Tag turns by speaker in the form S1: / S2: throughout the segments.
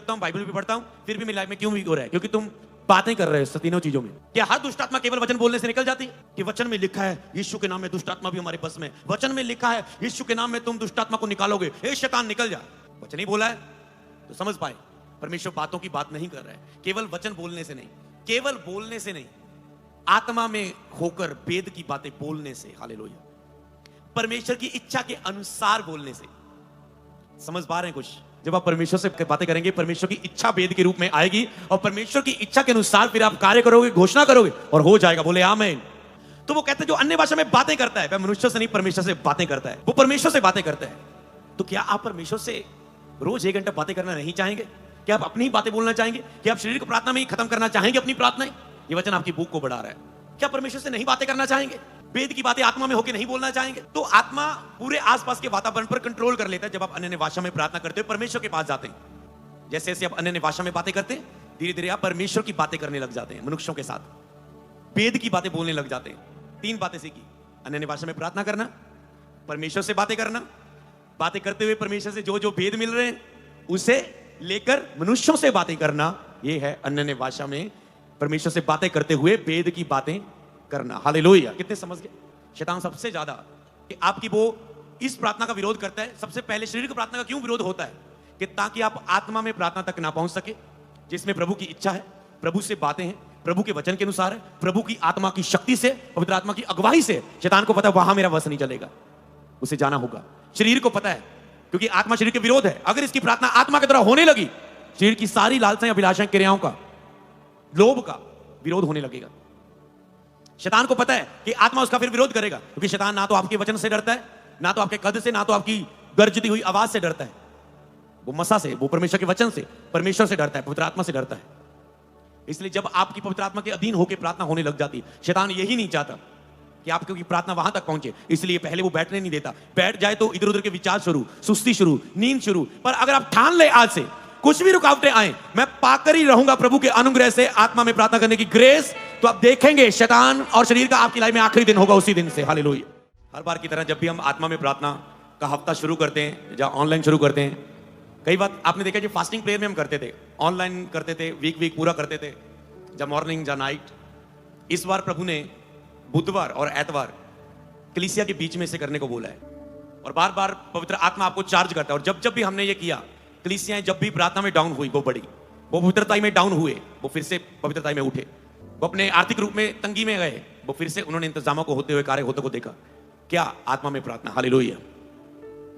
S1: लगता हूँ, बाइबल भी पढ़ता हूँ, फिर भी मेरी लाइफ में क्यों वीक हो रहा है? क्योंकि तुम बातें कर रहे हो तीनों चीजों में। क्या हर दुष्ट आत्मा केवल वचन बोलने से निकल जाती है? कि वचन में लिखा है यीशु के नाम में दुष्ट आत्मा भी हमारे बस में, वचन में लिखा है यीशु के नाम में तुम दुष्ट आत्मा को निकालोगे, ए शैतान निकल जा। वचन ही बोला है तो समझ पाए परमेश्वर बातों की बात नहीं कर रहा है, केवल वचन बोलने से नहीं, केवल बोलने से नहीं, आत्मा में होकर वेद की बातें बोलने से, हालेलुया, परमेश्वर की इच्छा के अनुसार बोलने से। समझ पा रहे हैं कुछ? जब आप परमेश्वर से बातें करेंगे, परमेश्वर की इच्छा वेद के रूप में आएगी और परमेश्वर की इच्छा के अनुसार फिर आप कार्य करोगे, घोषणा करोगे और हो जाएगा। बोले आमीन। तो वो कहते हैं जो अन्य भाषा में बातें करता है वह मनुष्य से नहीं परमेश्वर से बातें करता है, वो परमेश्वर से बातें करता है। तो क्या आप परमेश्वर से रोज 1 घंटा बातें करना नहीं चाहेंगे? क्या आप अपनी ही बातें बोलना चाहेंगे? क्या आप शरीर को प्रार्थना में ही खत्म करना चाहेंगे अपनी प्रार्थनाएं? ये वचन आपकी भूख को बढ़ा रहा है। क्या परमेश्वर से नहीं बातें करना चाहेंगे? वेद की बातें आत्मा में होकर नहीं बोलना चाहेंगे? तो आत्मा पूरे आसपास के वातावरण पर कंट्रोल कर लेता है। जब आप अन्य भाषा में प्रार्थना करते हो, परमेश्वर के पास जाते हैं, जैसे जैसे आप अन्य भाषा में बातें करते हैं, धीरे धीरे आप परमेश्वर की बातें करने लग जाते हैं, मनुष्यों के साथ वेद की बातें बोलने लग जाते हैं। 3 बातें सीखी, अन्य भाषा में प्रार्थना करना, परमेश्वर से बातें करना, बातें करते हुए परमेश्वर से जो जो भेद मिल रहे हैं उसे लेकर मनुष्यों से बातें करना। यह है अन्य भाषा में परमेश्वर से बातें करते हुए वेद की बातें करना। हालेलुया। कितने समझ गए? शैतान सबसे ज्यादा कि आपकी वो इस प्रार्थना का विरोध करता है। सबसे पहले शरीर की प्रार्थना का क्यों विरोध होता है? कि ताकि आप आत्मा में प्रार्थना तक ना पहुंच सके, जिसमें प्रभु की इच्छा है, प्रभु से बातें हैं, प्रभु के वचन के अनुसार है, प्रभु की आत्मा की शक्ति से, पवित्र आत्मा की अगुवाई से। शैतान को पता है वहां मेरा वश नहीं चलेगा, उसे जाना होगा। शरीर को पता है क्योंकि आत्मा शरीर के विरोध है। अगर इसकी प्रार्थना आत्मा के द्वारा होने लगी, शरीर की सारी लालसाएं, अभिलाषाएं, क्रियाओं का, लोभ का विरोध होने लगेगा। शैतान को पता है कि आत्मा उसका फिर विरोध करेगा, क्योंकि शैतान ना तो आपके वचन से डरता है, ना तो आपके कद से, ना तो आपकी गर्जती हुई आवाज से डरता है। वो मसा से, वो परमेश्वर के वचन से, परमेश्वर से डरता है, पवित्र आत्मा से डरता है। इसलिए जब आपकी पवित्र आत्मा के अधीन होकर प्रार्थना होने लग जाती है, शैतान यही नहीं चाहता कि आपकी प्रार्थना वहां तक पहुंचे, इसलिए पहले वो बैठने नहीं देता। बैठ जाए तो इधर उधर के विचार शुरू, सुस्ती शुरू, नींद शुरू। पर अगर आप ठान ले आज से कुछ भी रुकावटें आए, मैं पाकर ही रहूंगा प्रभु के अनुग्रह से आत्मा में प्रार्थना करने की ग्रेस, तो आप देखेंगे शैतान और शरीर का आपकी लाइफ में आखिरी दिन होगा उसी दिन से। हालेलुया। हर बार की तरह जब भी हम आत्मा में प्रार्थना का हफ्ता शुरू करते हैं या ऑनलाइन शुरू करते हैं, कई बार आपने देखा जो फास्टिंग प्रेयर में हम करते थे, ऑनलाइन करते थे, वीक पूरा करते थे, जब मॉर्निंग या नाइट। इस बार प्रभु ने बुधवार और एतवार कलीसिया के बीच में से करने को बोला है, और बार बार पवित्र आत्मा आपको चार्ज करता है। और जब जब भी हमने ये किया, कलीसियाएं जब भी प्रार्थना में डाउन हुई, वो बढ़ी, वो पवित्रता में डाउन हुए, वो फिर से पवित्रता में उठे। वो अपने आर्थिक रूप में तंगी में गए, वो फिर से उन्होंने इंतजामों को होते हुए, कार्य होते को देखा। क्या? आत्मा में प्रार्थना। हालेलुया।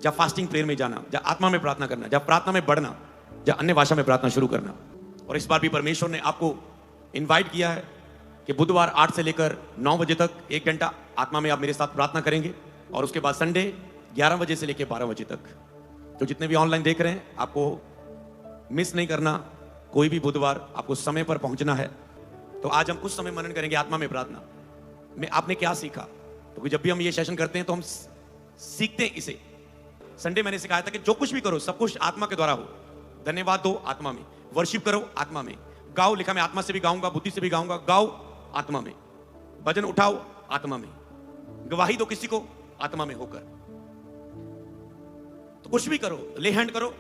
S1: जब फास्टिंग प्रेयर में जाना, जब आत्मा में प्रार्थना करना, जब प्रार्थना में बढ़ना, जब अन्य भाषा में प्रार्थना शुरू करना। और इस बार भी परमेश्वर ने आपको इन्वाइट किया है कि बुधवार 8 से लेकर 9 बजे तक 1 घंटा आत्मा में आप मेरे साथ प्रार्थना करेंगे, और उसके बाद संडे 11 बजे से लेकर 12 बजे तक। तो जितने भी ऑनलाइन देख रहे हैं, आपको मिस नहीं करना। कोई भी बुधवार आपको समय पर पहुंचना है। तो आज हम कुछ समय मनन करेंगे आत्मा में प्रार्थना में। आपने क्या सीखा? क्योंकि जब भी हम ये सेशन करते हैं तो हम सीखते हैं इसे। संडे मैंने सिखाया था कि जो कुछ भी करो सब कुछ आत्मा के द्वारा हो। धन्यवाद दो आत्मा में, वर्शिप करो आत्मा में, गाओ, लिखा मैं आत्मा से भी गाऊंगा, बुद्धि से भी गाऊंगा, गाओ आत्मा में, भजन उठाओ आत्मा में, गवाही दो किसी को आत्मा में होकर। तो कुछ भी करो, ले हैंड करो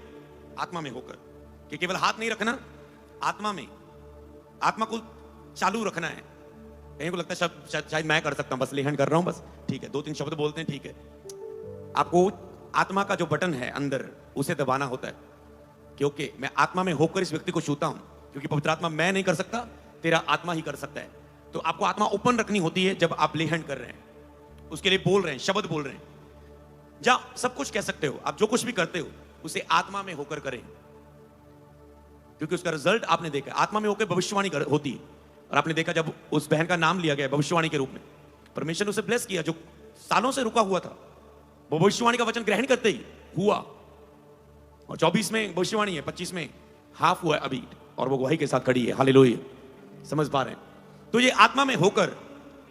S1: आत्मा में होकर, कि केवल हाथ नहीं रखना, आत्मा में, आत्मा को चालू रखना है। कहीं को लगता है शायद मैं कर सकता हूं, बस ले हैंड कर रहा हूं, बस ठीक है, 2-3 शब्द बोलते हैं, ठीक है। आपको आत्मा का जो बटन है अंदर, उसे दबाना होता है, क्योंकि मैं आत्मा में होकर इस व्यक्ति को छूता हूं, क्योंकि पवित्र आत्मा मैं नहीं कर सकता, तेरा आत्मा ही कर सकता है। तो आपको आत्मा ओपन रखनी होती है जब आप ले हैंड कर रहे हैं, उसके लिए बोल रहे हैं, शब्द बोल रहे हैं। जा सब कुछ कह सकते हो, आप जो कुछ भी करते हो उसे आत्मा में होकर करें, क्योंकि उसका रिजल्ट आपने देखा। आत्मा में होकर भविष्यवाणी होती है, और आपने देखा जब उस बहन का नाम लिया गया भविष्यवाणी के रूप में, परमेश्वर ने उसे ब्लेस किया, जो सालों से रुका हुआ था, वो भविष्यवाणी का वचन ग्रहण करते ही हुआ। और 24 में भविष्यवाणी है, 25 में हाफ हुआ अभी, और वो गवाही के साथ खड़ी है। हालेलुया। समझ पा रहे हैं? तो ये आत्मा में होकर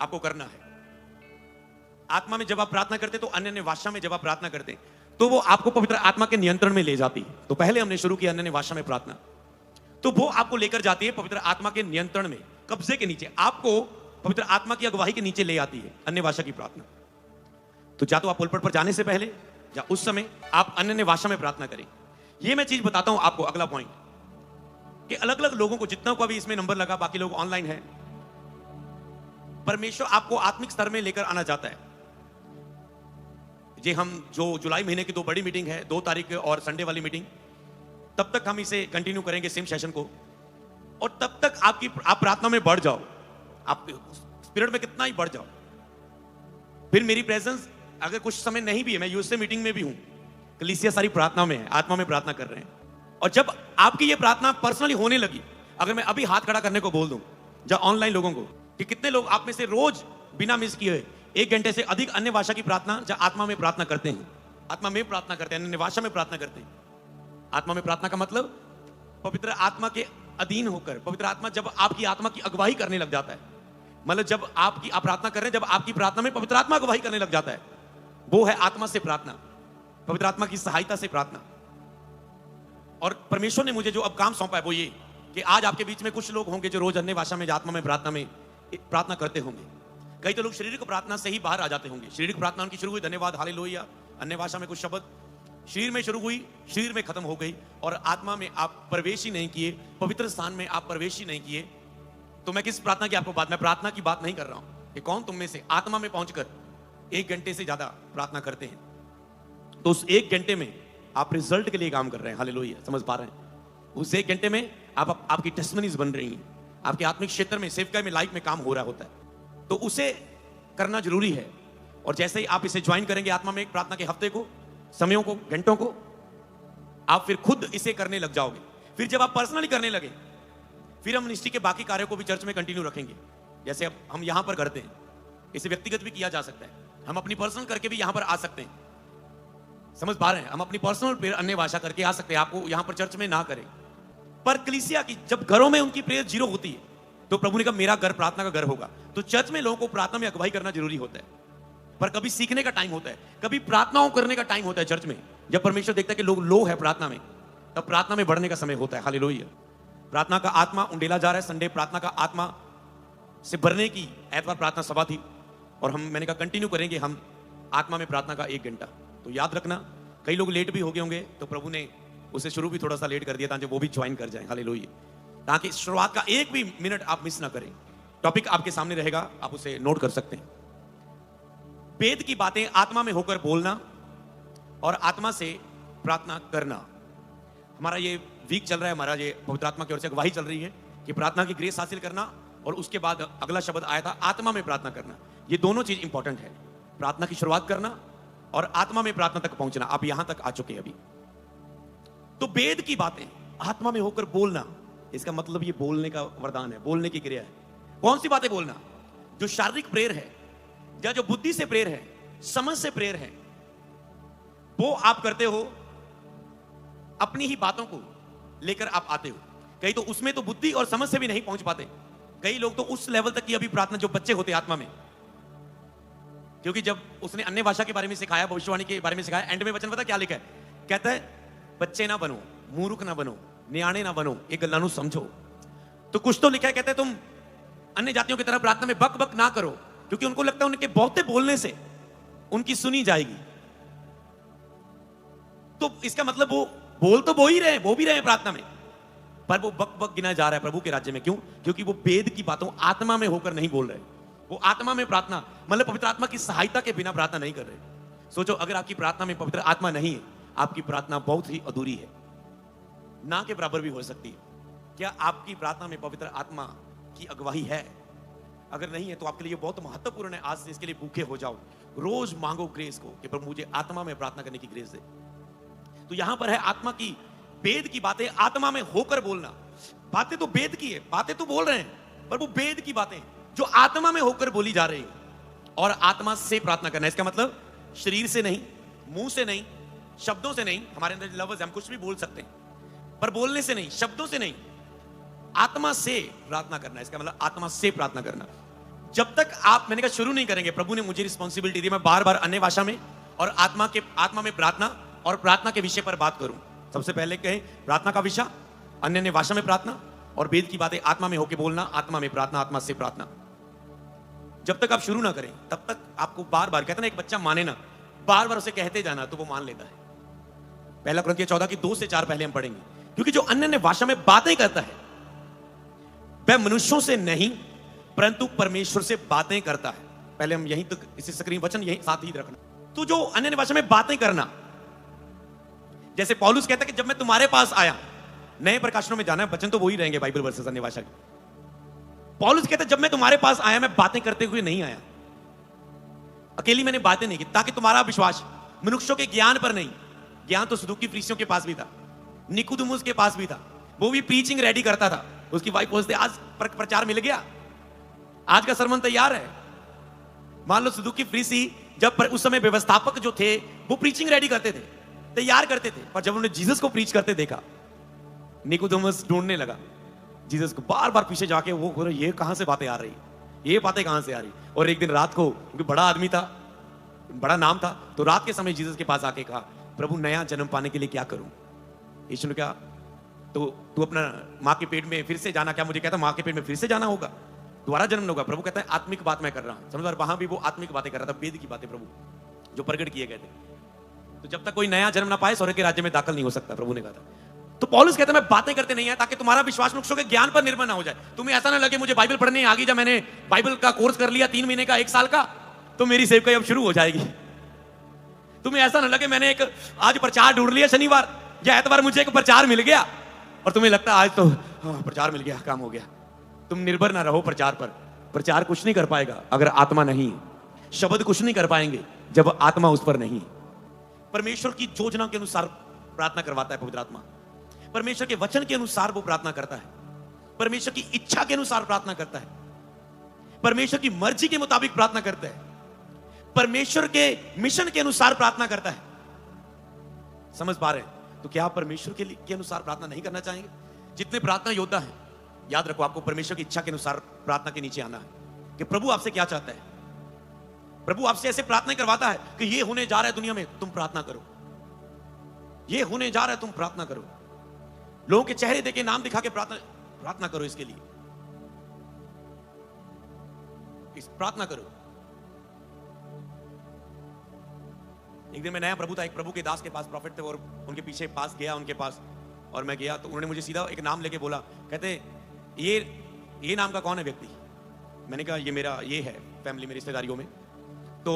S1: आपको करना है। आत्मा में जब आप प्रार्थना करते, तो अन्य भाषा में जब आप प्रार्थना करते, तो वो आपको पवित्र आत्मा के नियंत्रण में ले जाती है। तो पहले हमने शुरू किया अन्य भाषा में प्रार्थना, तो वो आपको लेकर जाती है पवित्र आत्मा के नियंत्रण में, कब्जे के नीचे, आपको पवित्र आत्मा की अगुवाई के नीचे ले आती है अन्य भाषा की प्रार्थना। तो या तो आप पुलपट पर जाने से पहले या उस समय आप अन्य भाषा में प्रार्थना करें। ये मैं चीज बताता हूं आपको, अगला पॉइंट, कि अलग अलग लोगों को, जितना को अभी इसमें नंबर लगा, बाकी लोग ऑनलाइन है, परमेश्वर आपको आत्मिक स्तर में लेकर आना चाहता है। हम जो जुलाई महीने की 2 बड़ी मीटिंग है, 2 तारीख और संडे वाली मीटिंग, तब तक हम इसे कंटिन्यू करेंगे सेम सेशन को, और तब तक आप प्रार्थना में बढ़ जाओ, आप स्पिरिट में कितना ही बढ़ जाओ। फिर मेरी प्रेजेंस अगर कुछ समय नहीं भी है, मैं यूएसए मीटिंग में भी हूं, कलीसिया सारी प्रार्थना में है, आत्मा में प्रार्थना कर रहे हैं। और जब आपकी ये प्रार्थना पर्सनली होने लगी, अगर मैं अभी हाथ खड़ा करने को बोल दूं जब ऑनलाइन लोगों को, कि कितने लोग आप में से रोज बिना मिस किए 1 घंटे से अधिक अन्य भाषा की प्रार्थना जब आत्मा में प्रार्थना करते हैं, आत्मा में प्रार्थना करते हैं, अन्य भाषा में प्रार्थना करते हैं। आत्मा में प्रार्थना का मतलब पवित्र आत्मा के अधीन होकर, पवित्र आत्मा जब आपकी आत्मा की अगुवाई करने लग जाता है, मतलब जब आप प्रार्थना कर रहे हैं, जब आपकी प्रार्थना में पवित्र आत्मा अगुवाई करने लग जाता है, वो है आत्मा से प्रार्थना, पवित्र आत्मा की सहायता से प्रार्थना। और परमेश्वर ने मुझे जो अब काम सौंपा है वो ये कि आज आपके बीच में कुछ लोग होंगे जो रोज अन्य भाषा में, आत्मा में प्रार्थना करते होंगे। कई तो लोग शारीरिक प्रार्थना से ही बाहर आ जाते होंगे। शारीरिक प्रार्थना उनकी शुरू हुई, धन्यवाद, हालेलुया, अन्य भाषा में कुछ शब्द, शरीर में शुरू हुई, शरीर में खत्म हो गई, और आत्मा में आप प्रवेश ही नहीं किए, पवित्र स्थान में आप प्रवेश ही नहीं किए। तो मैं किस प्रार्थना की आपको बात, मैं प्रार्थना की बात नहीं कर रहा हूं कि कौन तुम में से आत्मा में पहुंचकर 1 घंटे से ज्यादा प्रार्थना करते हैं, तो उस 1 घंटे में आप रिजल्ट के लिए काम कर रहे हैं। हालेलुया, समझ पा रहे हैं? उस 1 घंटे में आपकी टेस्टिमनीज बन रही हैं, आपके आत्मिक क्षेत्र में, सेवकाई में, लाइफ में काम हो रहा होता है, तो उसे करना जरूरी है। और जैसे ही आप इसे ज्वाइन करेंगे आत्मा में एक प्रार्थना के हफ्ते को, समयों को, घंटों को, आप फिर खुद इसे करने लग जाओगे। फिर जब आप पर्सनली करने लगे, फिर हम मिनिस्ट्री के बाकी कार्यों को भी चर्च में कंटिन्यू रखेंगे, जैसे अब हम यहां पर करते हैं। इसे व्यक्तिगत भी किया जा सकता है, हम अपनी पर्सनल करके भी यहां पर आ सकते हैं। समझ पा रहे हैं? हम अपनी पर्सनल प्रेयर अन्य भाषा करके आ सकते हैं, आपको यहां पर चर्च में ना करें। पर कलीसिया की जब घरों में उनकी प्रेयर 0 होती है, तो प्रभु ने कहा मेरा घर प्रार्थना का घर होगा। तो चर्च में लोगों को प्रार्थना में अगुवाई करना जरूरी होता है। पर कभी सीखने का टाइम होता है, कभी प्रार्थनाओं करने का टाइम होता है चर्च में। जब परमेश्वर देखता है कि लोग लो है प्रार्थना में, तब प्रार्थना में बढ़ने का समय होता है। हालेलुया। प्रार्थना का आत्मा उंडेला जा रहा है। संडे प्रार्थना का आत्मा से भरने की ऐतवार प्रार्थना सभा थी, और मैंने कहा कंटिन्यू करेंगे हम आत्मा में प्रार्थना का 1 घंटा। तो याद रखना, कई लोग लेट भी हो गए होंगे, तो प्रभु ने उसे शुरू भी थोड़ा सा लेट कर दिया ताकि वो भी ज्वाइन कर जाए। हालेलुया। ताकि शुरुआत का 1 भी मिनट आप मिस ना करें। टॉपिक आपके सामने रहेगा, आप उसे नोट कर सकते हैं। वेद की बातें आत्मा में होकर बोलना और आत्मा से प्रार्थना करना। हमारा ये वीक चल रहा है, हमारा ये पवित्र आत्मा की ओर से अगुवाई चल रही है कि प्रार्थना की ग्रेस हासिल करना, और उसके बाद अगला शब्द आया था आत्मा में प्रार्थना करना। ये दोनों चीज इंपॉर्टेंट है, प्रार्थना की शुरुआत करना और आत्मा में प्रार्थना तक पहुंचना। आप यहां तक आ चुके हैं अभी। तो वेद की बातें आत्मा में होकर बोलना, इसका मतलब ये बोलने का वरदान है, बोलने की क्रिया है। कौन सी बातें बोलना? जो शारीरिक प्रेयर है, या जो बुद्धि से प्रेयर है, समझ से प्रेयर है, वो आप करते हो, अपनी ही बातों को लेकर आप आते हो। कई तो उसमें तो बुद्धि और समझ से भी नहीं पहुंच पाते। कई लोग तो उस लेवल तक की अभी प्रार्थना, जो बच्चे होते आत्मा में, क्योंकि जब उसने अन्य भाषा के बारे में सिखाया, भविष्यवाणी के बारे में सिखाया, एंड में वचन पता क्या लिखा है? कहता है बच्चे ना बनो, मूर्ख ना बनो, न्याणे ना बनो, एक गल्ला समझो। तो कुछ तो लिखा है, कहते हैं तुम अन्य जातियों की तरह प्रार्थना में बक बक ना करो, क्योंकि उनको लगता है उनके बहुते बोलने से उनकी सुनी जाएगी। तो इसका मतलब वो बोल तो वो ही रहे, वो भी रहे प्रार्थना में, पर वो बक बक गिना जा रहा है प्रभु के राज्य में। क्यों? क्योंकि वो वेद की बातों आत्मा में होकर नहीं बोल रहे। वो आत्मा में प्रार्थना, मतलब पवित्र आत्मा की सहायता के बिना प्रार्थना नहीं कर रहे। सोचो, अगर आपकी प्रार्थना में पवित्र आत्मा नहीं है, आपकी प्रार्थना बहुत ही अधूरी है, ना के बराबर भी हो सकती है। क्या आपकी प्रार्थना में पवित्र आत्मा की अगुवाई है? अगर नहीं है तो आपके लिए बहुत महत्वपूर्ण है, आज से इसके लिए भूखे हो जाओ। रोज मांगो ग्रेस को कि प्रभु मुझे आत्मा में प्रार्थना करने की ग्रेस दे। तो यहां पर है आत्मा की, वेद की बातें आत्मा में होकर बोलना। बातें तो वेद की है, बातें तो बोल रहे हैं, पर वो वेद की बातें जो आत्मा में होकर बोली जा रही है। और आत्मा से प्रार्थना करना, इसका मतलब शरीर से नहीं, मुंह से नहीं, शब्दों से नहीं। हमारे अंदर लफ्ज, हम कुछ भी बोल सकते हैं, पर बोलने से नहीं, शब्दों से नहीं, आत्मा से प्रार्थना करना। इसका मतलब आत्मा से प्रार्थना करना। जब तक आप, मैंने कहा शुरू नहीं करेंगे, प्रभु ने मुझे रिस्पॉन्सिबिलिटी दी, मैं बार बार अन्य भाषा में और आत्मा में प्रार्थना और प्रार्थना के विषय पर बात करूं। सबसे पहले कहें प्रार्थना का विषय, अन्य भाषा में प्रार्थना, और वेद की बातें आत्मा में होकर बोलना, आत्मा में प्रार्थना, आत्मा से प्रार्थना। जब तक आप शुरू ना करें, तब तक आपको बार बार, कहते ना एक बच्चा माने ना, बार बार उसे कहते जाना तो वो मान लेता है। पहला कुरिन्थियों 14 की 2 से 4 पहले हम पढ़ेंगे क्योंकि जो अन्य अन्य भाषा में बातें करता है वह मनुष्यों से नहीं परंतु परमेश्वर से बातें करता है। पहले हम यहीं तक इसी स्क्रीन वचन यहीं साथ ही रखना। तो जो अन्य अन्य भाषा में बातें करना, जैसे पौलुस कहता है कि जब मैं तुम्हारे पास आया, नए प्रकाशनों में जाना है, वचन तो वही रहेंगे बाइबल वर्सेस अन्य भाषा के। पौलुस कहता है जब मैं तुम्हारे पास आया मैं बातें करते हुए नहीं आया, अकेली मैंने बातें नहीं की, ताकि तुम्हारा विश्वास मनुष्यों के ज्ञान पर नहीं, ज्ञान तो सदूकी फरीसियों के पास भी था, निकुदेमुस के पास भी था, वो भी प्रीचिंग रेडी करता था। उसकी वाइफ बोलते आज प्रचार मिल गया, आज का सरमन तैयार है। मान लो सदूकी फरीसी जब उस समय व्यवस्थापक जो थे वो प्रीचिंग रेडी करते थे, तैयार करते थे, पर जब उन्होंने जीसस को प्रीच करते देखा, निकुदेमुस ढूंढने लगा जीसस को, बार बार पीछे जाके वो बोले ये कहां से बातें आ रही, ये बातें कहां से आ रही। और एक दिन रात को, क्योंकि बड़ा आदमी था, बड़ा नाम था, तो रात के समय जीसस के पास आके कहा प्रभु नया जन्म पाने के लिए क्या करूं। यीशु ने कहा तो तू अपना माँ के पेट में फिर से जाना, क्या मुझे कहता माँ के पेट में फिर से जाना होगा, दोबारा जन्म होगा। प्रभु कहता है आत्मिक बात मैं कर रहा हूं, समझ, वहां भी वो आत्मिक बातें कर रहा था, वेद की बातें प्रभु जो प्रकट किए गए थे। तो जब तक कोई नया जन्म ना पाए स्वर्ग के राज्य में दाखिल नहीं हो सकता, प्रभु ने कहा था। तो पौलुस कहता है मैं बातें करते नहीं है ताकि तुम्हारा विश्वास मनुष्यों के ज्ञान पर निर्भर ना हो जाए। तुम्हें ऐसा ना लगे मुझे बाइबल पढ़ने आ गई, जब मैंने बाइबल का कोर्स कर लिया 3 महीने का 1 साल का, तो मेरी सेवकाई अब शुरू हो जाएगी। तुम्हें ऐसा ना लगे मैंने एक आज प्रचार ढूंढ लिया, शनिवार या एतवार मुझे एक प्रचार मिल गया और तुम्हें लगता है आज तो प्रचार मिल गया, काम हो गया। तुम निर्भर ना रहो प्रचार पर। प्रचार कुछ नहीं कर पाएगा अगर आत्मा नहीं, शब्द कुछ नहीं कर पाएंगे जब आत्मा उस पर नहीं। परमेश्वर की योजना के अनुसार प्रार्थना करवाता है पवित्र आत्मा, परमेश्वर के वचन के अनुसार वो प्रार्थना करता है, परमेश्वर की इच्छा के अनुसार प्रार्थना करता है, परमेश्वर की मर्जी के मुताबिक प्रार्थना करता है, परमेश्वर के मिशन के अनुसार प्रार्थना करता है। समझ पा रहे हैं? तो क्या आप परमेश्वर के अनुसार प्रार्थना नहीं करना चाहेंगे? जितने प्रार्थना योद्धा हैं, याद रखो आपको परमेश्वर की इच्छा के अनुसार प्रार्थना के नीचे आना है कि प्रभु आपसे क्या चाहता है। प्रभु आपसे ऐसे प्रार्थना करवाता है कि ये होने जा रहा है दुनिया में, तुम प्रार्थना करो, ये होने जा रहा है, तुम प्रार्थना करो। लोगों के चेहरे देखे, नाम दिखा के प्रार्थना करो, इसके लिए प्रार्थना करो। एक दिन मैं नया प्रभु था, एक प्रभु के दास के पास प्रॉफिट थे और उनके पीछे पास गया उनके पास, और मैं गया तो उन्होंने मुझे सीधा एक नाम लेके बोला, कहते ये नाम का कौन है व्यक्ति? मैंने कहा ये मेरा ये है फैमिली में, रिश्तेदारियों में। तो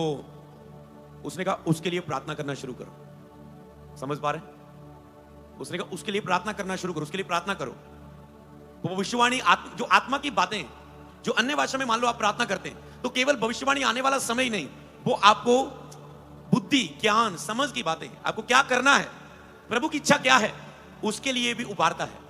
S1: उसने कहा उसके लिए प्रार्थना करना शुरू करो। समझ पा रहे? उसने कहा उसके लिए प्रार्थना करना शुरू करो, उसके लिए प्रार्थना करो। वो भविष्यवाणी जो आत्मा की बातें, जो अन्य भाषा में मान लो आप प्रार्थना करते हैं, तो केवल भविष्यवाणी आने वाला समय ही नहीं, वो आपको बुद्धि, ज्ञान, समझ की बातें, आपको क्या करना है, प्रभु की इच्छा क्या है, उसके लिए भी उभारता है।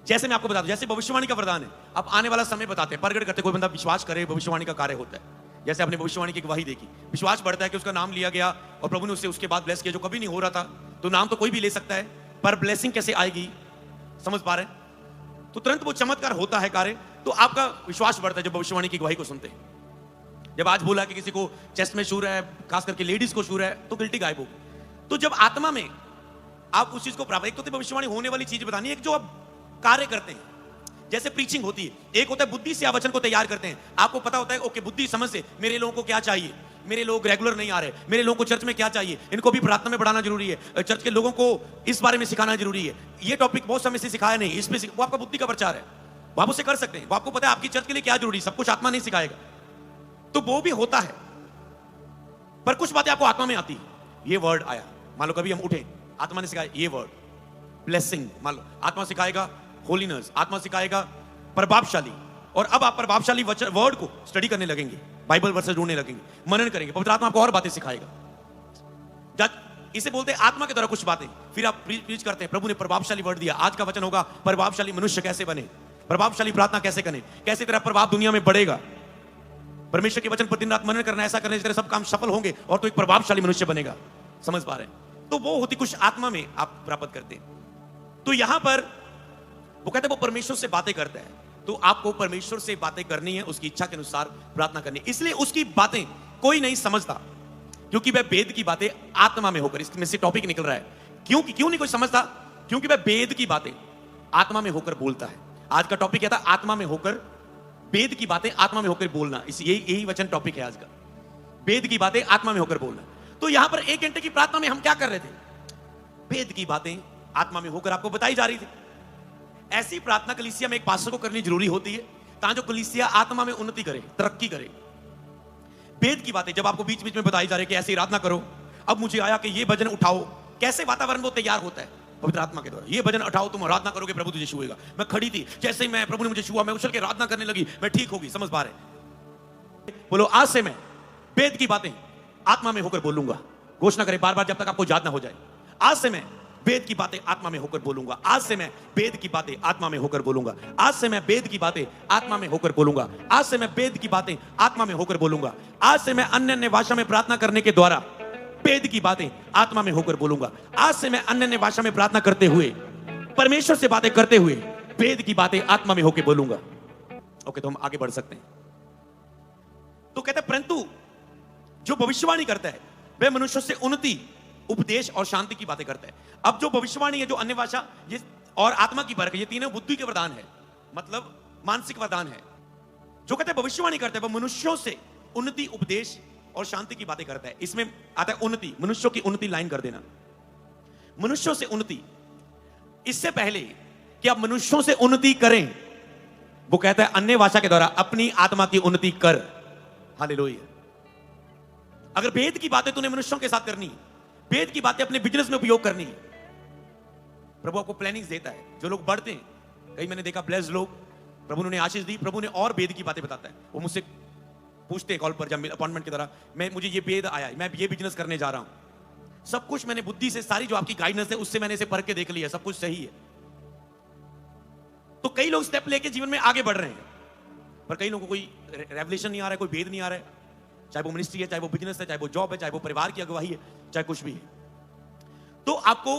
S1: जैसे मैं आपको बता दूं, जैसे भविष्यवाणी का वरदान है, आप आने वाला समय बताते हैं, प्रकट करते, कोई बंदा विश्वास करे भविष्यवाणी का कार्य होता है। जैसे आपने भविष्यवाणी की गवाही देखी, विश्वास बढ़ता है कि उसका नाम लिया गया और प्रभु ने उससे उसके बाद ब्लेस किया, जो कभी नहीं हो रहा था। तो नाम तो कोई भी ले सकता है, पर ब्लेसिंग कैसे आएगी? समझ पा रहे हैं? तो तुरंत वो चमत्कार होता है कार्य, तो आपका विश्वास बढ़ता है जब भविष्यवाणी की गवाही को सुनते हैं। जब आज बोला कि किसी को चेस्ट में शूर है, खास करके लेडीज को शूर है, तो गिल्टी गायब होगी। तो जब आत्मा में आप उस चीज को प्राप्त, एक तो भविष्यवाणी होने वाली चीज बतानी, एक जो आप कार्य करते हैं, जैसे प्रीचिंग होती है, एक होता है बुद्धि से आप वचन को तैयार करते हैं। आपको पता होता है ओके बुद्धि समझ से मेरे लोगों को क्या चाहिए, मेरे लोग रेगुलर नहीं आ रहे, मेरे लोगों को चर्च में क्या चाहिए, इनको भी प्रार्थना में बढ़ाना जरूरी है, चर्च के लोगों को इस बारे में सिखाना जरूरी है, ये टॉपिक बहुत समय से सिखाया नहीं, इसमें वो आपका बुद्धि का प्रचार है, वो आप उसे कर सकते हैं। वो आपको पता है आपकी चर्च के लिए क्या जरूरी है, सब कुछ आत्मा नहीं सिखाएगा, तो वो भी होता है। पर कुछ बातें आपको आत्मा में आती है, ये वर्ड आया, मान लो कभी हम उठे, आत्मा ने सिखाया ये वर्ड ब्लेसिंग, मान लो आत्मा सिखाएगा होलीनेस, आत्मा सिखाएगा प्रभावशाली, और अब आप प्रभावशाली वर्ड को स्टडी करने लगेंगे, बाइबल वर्सेस ढूंढने लगेंगे, मनन करेंगे, पवित्र आत्मा आपको और बातें सिखाएगा। इसे बोलते हैं आत्मा के द्वारा कुछ बातें, फिर आप प्रीच करते हैं, प्रभु ने प्रभावशाली वर्ड दिया, आज का वचन होगा प्रभावशाली मनुष्य कैसे बने, प्रभावशाली प्रार्थना कैसे करें, कैसे तेरा प्रभाव दुनिया में बढ़ेगा, परमेश्वर के वचन पर दिन रात मनन करना, ऐसा करने से सब काम सफल होंगे और तो एक प्रभावशाली मनुष्य बनेगा। समझ पा रहे हैं? तो वो होती कुछ आत्मा में आप प्राप्त करते हैं। तो यहां पर वो कहते हैं वो परमेश्वर से बातें करता है, तो आपको परमेश्वर से बातें करनी है, उसकी इच्छा के अनुसार प्रार्थना करनी है। इसलिए उसकी बातें कोई नहीं समझता, क्योंकि वह वेद की बातें आत्मा में होकर, इसमें से टॉपिक निकल रहा है, क्यों नहीं कोई समझता? क्योंकि वह वेद की बातें आत्मा में होकर बोलता है। आज का टॉपिक क्या था? आत्मा में होकर, वेद की बातें आत्मा में होकर बोलना, यही वचन टॉपिक है आज का, वेद की बातें आत्मा में होकर बोलना। तो यहां पर 1 घंटे की प्रार्थना में हम क्या कर रहे थे? वेद की बातें आत्मा में होकर आपको बताई जा रही थी। ऐसी प्रार्थना कलीसिया में एक पास्टर को करनी जरूरी होती है, ताकि जो कलीसिया आत्मा में उन्नति करे, तरक्की करे। वेद की बातें जब आपको बीच बीच में बताई जा रही है कि ऐसी आराधना करो, अब मुझे आया कि ये भजन उठाओ, कैसे वातावरण वो तैयार होता है पवित्र आत्मा के द्वारा। ये भजन उठाओ, तुम आराधना करोगे, प्रभु तुझे छुएगा। मैं खड़ी थी, जैसे ही मैं प्रभु ने मुझे छुआ, मैं उछल के आराधना करने लगी, मैं ठीक होगी। समझ पा रहे? बोलो, आज से मैं वेद की बातें आत्मा में होकर बोलूंगा। घोषणा करें बार बार जब तक आपको याद ना हो जाए। आज से मैं वेद की बातें आत्मा में होकर बोलूंगा। आज से मैं वेद की बातें आत्मा में होकर बोलूंगा। आज से मैं वेद की बातें आत्मा में होकर बोलूंगा। आज से मैं वेद की बातें आत्मा में होकर बोलूंगा। आज से मैं अन्य अन्य भाषा में प्रार्थना करने के द्वारा वेद की बातें आत्मा में होकर बोलूंगा। आज से मैं अन्य अन्य भाषा में प्रार्थना करते हुए, परमेश्वर से बातें करते हुए, वेद की बातें आत्मा में होकर बोलूंगा। ओके, तो हम आगे बढ़ सकते हैं। तो कहते हैं, परंतु जो भविष्यवाणी करता है वह मनुष्यों से उन्नति, उपदेश और शांति की बातें करता है। अब जो भविष्यवाणी है, जो अन्य भाषा, ये और आत्मा की परख, ये तीनों बुद्धि के वरदान है, मतलब मानसिक वरदान है। जो कहते हैं भविष्यवाणी करता है वह मनुष्यों से उन्नति, उपदेश और शांति की बातें करता है। इसमें आता है उन्नति, मनुष्यों की उन्नति लाइन कर देना, मनुष्यों से उन्नति। इससे पहले कि आप मनुष्यों से उन्नति करें, वो कहता है अन्य भाषा के द्वारा अपनी आत्मा की उन्नति कर। हालेलुया। अगर वेद की बातें तूने मनुष्यों के साथ करनी, वेद की बातें अपने बिजनेस में उपयोग करनी, प्रभु आपको प्लानिंग्स देता है। जो लोग बढ़ते हैं, कई मैंने देखा ब्लेस्ड लोग, प्रभु ने आशीष दी, प्रभु ने और वेद की बातें बताता है। वो मुझसे पूछते हैं कॉल पर, जब अपॉइंटमेंट की तरह, मुझे ये वेद आया, मैं ये बिजनेस करने जा रहा हूं। सब कुछ मैंने बुद्धि से, सारी जो आपकी गाइडेंस है उससे मैंने इसे पढ़ के देख लिया, सब कुछ सही है। तो कई लोग स्टेप लेके जीवन में आगे बढ़ रहे हैं, पर कई लोगों को कोई रेवलेशन नहीं आ रहा है, कोई वेद नहीं आ रहा है। चाहे वो मिनिस्ट्री है, चाहे वो बिजनेस है, चाहे वो जॉब है, चाहे वो परिवार की अगुवाई है, चाहे कुछ भी है। तो आपको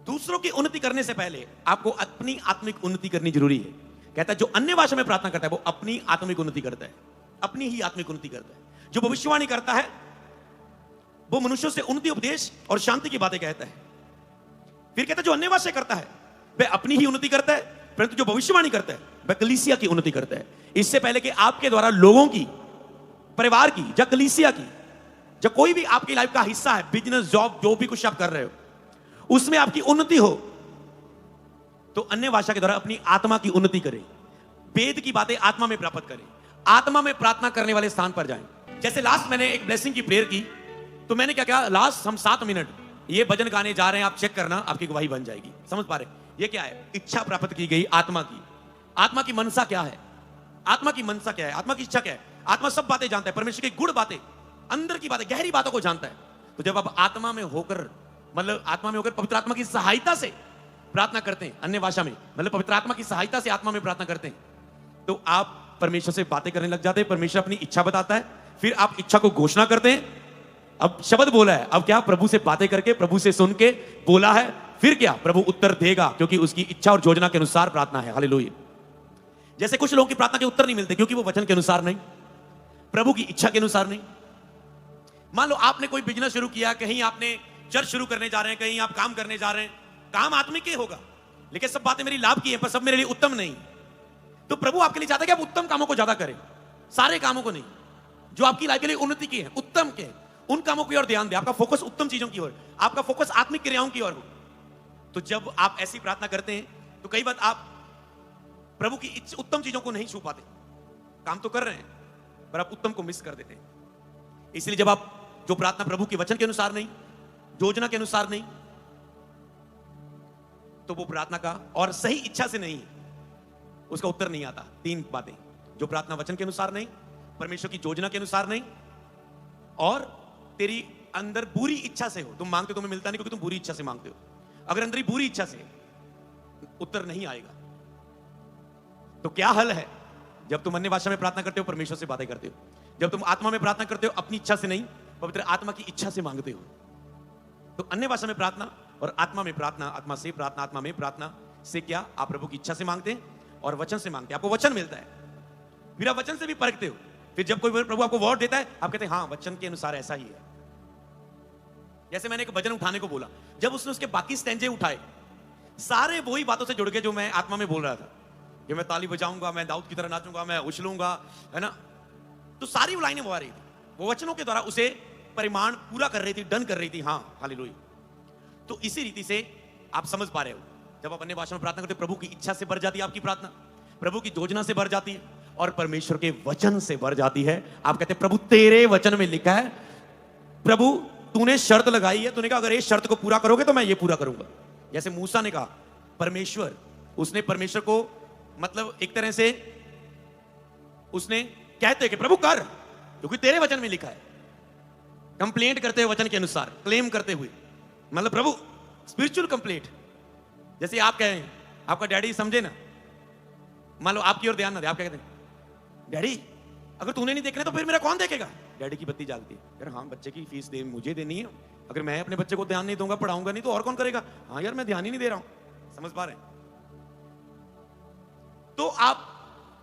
S1: दूसरों की उन्नति करने से पहले आपको अपनी आत्मिक उन्नति करनी जरूरी है। कहता है जो अन्य भाषा में प्रार्थना करता है वो अपनी आत्मिक उन्नति करता है, अपनी ही आत्मिक उन्नति करता है। जो भविष्यवाणी करता है वो मनुष्यों से उन्नति, उपदेश और शांति की बातें कहता है। फिर कहता है जो अन्य भाषा करता है वह अपनी ही उन्नति करता है, परंतु जो भविष्यवाणी करता है वह कलीसिया की उन्नति करता है। इससे पहले कि आपके द्वारा लोगों की, परिवार की या कलीसिया की, जब कोई भी आपकी लाइफ का हिस्सा है, बिजनेस, जॉब, जो भी कुछ आप कर रहे हो, उसमें आपकी उन्नति हो, तो अन्य भाषा के द्वारा अपनी आत्मा की उन्नति करें, वेद की बातें आत्मा में प्राप्त करें, आत्मा में प्रार्थना करने वाले स्थान पर जाएं। जैसे लास्ट मैंने एक ब्लेसिंग की प्रेयर की, तो मैंने क्या कहा, लास्ट हम 7 मिनट ये भजन गाने जा रहे हैं, आप चेक करना, आपकी गवाही बन जाएगी। समझ पा रहे? ये क्या है? इच्छा प्राप्त की गई आत्मा की। आत्मा की मनसा क्या है? आत्मा की मनसा क्या है? आत्मा की इच्छा क्या है? आत्मा सब बातें जानता है, परमेश्वर की गुड़ बातें, अंदर की बातें, गहरी बातों को जानता है। तो जब आप आत्मा में होकर, मतलब आत्मा में होकर पवित्र आत्मा की सहायता से प्रार्थना करते हैं, अन्य भाषा में मतलब पवित्र आत्मा की सहायता से आत्मा में प्रार्थना करते हैं, तो आप परमेश्वर से बातें करने लग जाते हैं। परमेश्वर अपनी इच्छा बताता है, फिर आप इच्छा को घोषणा करते हैं। अब शब्द बोला है, अब क्या? प्रभु से बातें करके, प्रभु से सुन के बोला है, फिर क्या? प्रभु उत्तर देगा, क्योंकि उसकी इच्छा और योजना के अनुसार प्रार्थना है। हालेलुया। जैसे कुछ लोगों की प्रार्थना के उत्तर नहीं मिलते क्योंकि वो वचन के अनुसार नहीं, प्रभु की इच्छा के अनुसार नहीं। मान लो आपने कोई बिजनेस शुरू किया, कहीं आपने चर्च शुरू करने जा रहे हैं, कहीं आप काम करने जा रहे हैं, काम आत्मिक ही होगा, लेकिन सब बातें मेरी लाभ की है, पर सब मेरे लिए उत्तम नहीं। तो प्रभु आपके लिए चाहता है कि आप उत्तम कामों को ज्यादा करें, सारे कामों को नहीं, जो आपकी लाइफ के लिए उन्नति की है, उत्तम के, उन कामों की ओर ध्यान दें। आपका फोकस उत्तम चीजों की ओर, आपका फोकस आत्मिक क्रियाओं की ओर हो। तो जब आप ऐसी प्रार्थना करते हैं, तो कई बार आप प्रभु की उत्तम चीजों को नहीं छू पाते। काम तो कर रहे हैं, पर आप उत्तम को मिस कर देते हैं। इसलिए जब आप जो प्रार्थना प्रभु के वचन के अनुसार नहीं, योजना के अनुसार नहीं, तो वो प्रार्थना का और सही इच्छा से नहीं, उसका उत्तर नहीं आता। 3 बातें, जो प्रार्थना वचन के अनुसार नहीं, परमेश्वर की योजना के अनुसार नहीं, और तेरी अंदर बुरी इच्छा से हो। तुम मांगते हो, तुम्हें मिलता नहीं क्योंकि तुम बुरी इच्छा से मांगते हो। अगर अंदर ही बुरी इच्छा से, उत्तर नहीं आएगा। तो क्या हल है? जब तुम अन्य भाषा में प्रार्थना करते हो, परमेश्वर से बातें करते हो। जब तुम आत्मा में प्रार्थना करते हो, अपनी इच्छा से नहीं, पवित्र आत्मा की इच्छा से मांगते हो। तो अन्य भाषा में प्रार्थना और आत्मा में प्रार्थना, आत्मा से प्रार्थना, आत्मा में प्रार्थना से क्या? आप प्रभु की इच्छा से मांगते हैं और वचन से मांगते हैं। आपको वचन मिलता है, फिर आप वचन से भी परखते हो। फिर जब कोई प्रभु आपको वर्ड देता है, आप कहते हैं हाँ, वचन के अनुसार ऐसा ही है। जैसे मैंने एक भजन उठाने को बोला, जब उसने उसके बाकी स्टैंजे उठाए, सारे वही बातों से जुड़ गए जो मैं आत्मा में बोल रहा था कि मैं ताली बजाऊंगा, मैं दाऊद की तरह नाचूंगा, मैं उछलूंगा, है ना। तो सारी वो लाइनें वो आ रही थी, वो वचनों के द्वारा उसे परिमाण पूरा कर रही थी, डन कर रही थी। हाँ, हालेलुया। तो इसी रीति से आप समझ पा रहे हो, जब आप अन्य भाषा में प्रार्थना करते हो, प्रभु की इच्छा से भर जाती है आपकी प्रार्थना, प्रभु की योजना से भर जाती है और परमेश्वर के वचन से भर जाती है। आप कहते हैं प्रभु तेरे वचन में लिखा है, प्रभु तूने शर्त लगाई है, तूने कहा अगर इस शर्त को पूरा करोगे तो मैं ये पूरा करूंगा। जैसे मूसा ने कहा, परमेश्वर, उसने परमेश्वर को मतलब एक तरह से उसने कहते कि प्रभु कर, क्योंकि तेरे वचन में लिखा है, कंप्लेंट करते हुए वचन के अनुसार, क्लेम करते हुए, मतलब प्रभु स्पिरिचुअल कंप्लेंट। जैसे आप कहें, आपका डैडी समझे ना, मान लो आपकी ओर ध्यान ना दे, आप क्या कहते हैं, डैडी अगर तूने नहीं देखना तो फिर मेरा कौन देखेगा। डैडी की बत्ती जागती है, यार हाँ बच्चे की फीस दे मुझे देनी है, अगर मैं अपने बच्चे को ध्यान नहीं दूंगा, पढ़ाऊंगा नहीं तो और कौन करेगा। हाँ यार मैं ध्यान ही नहीं दे रहा हूं। समझ पा रहे हैं? तो आप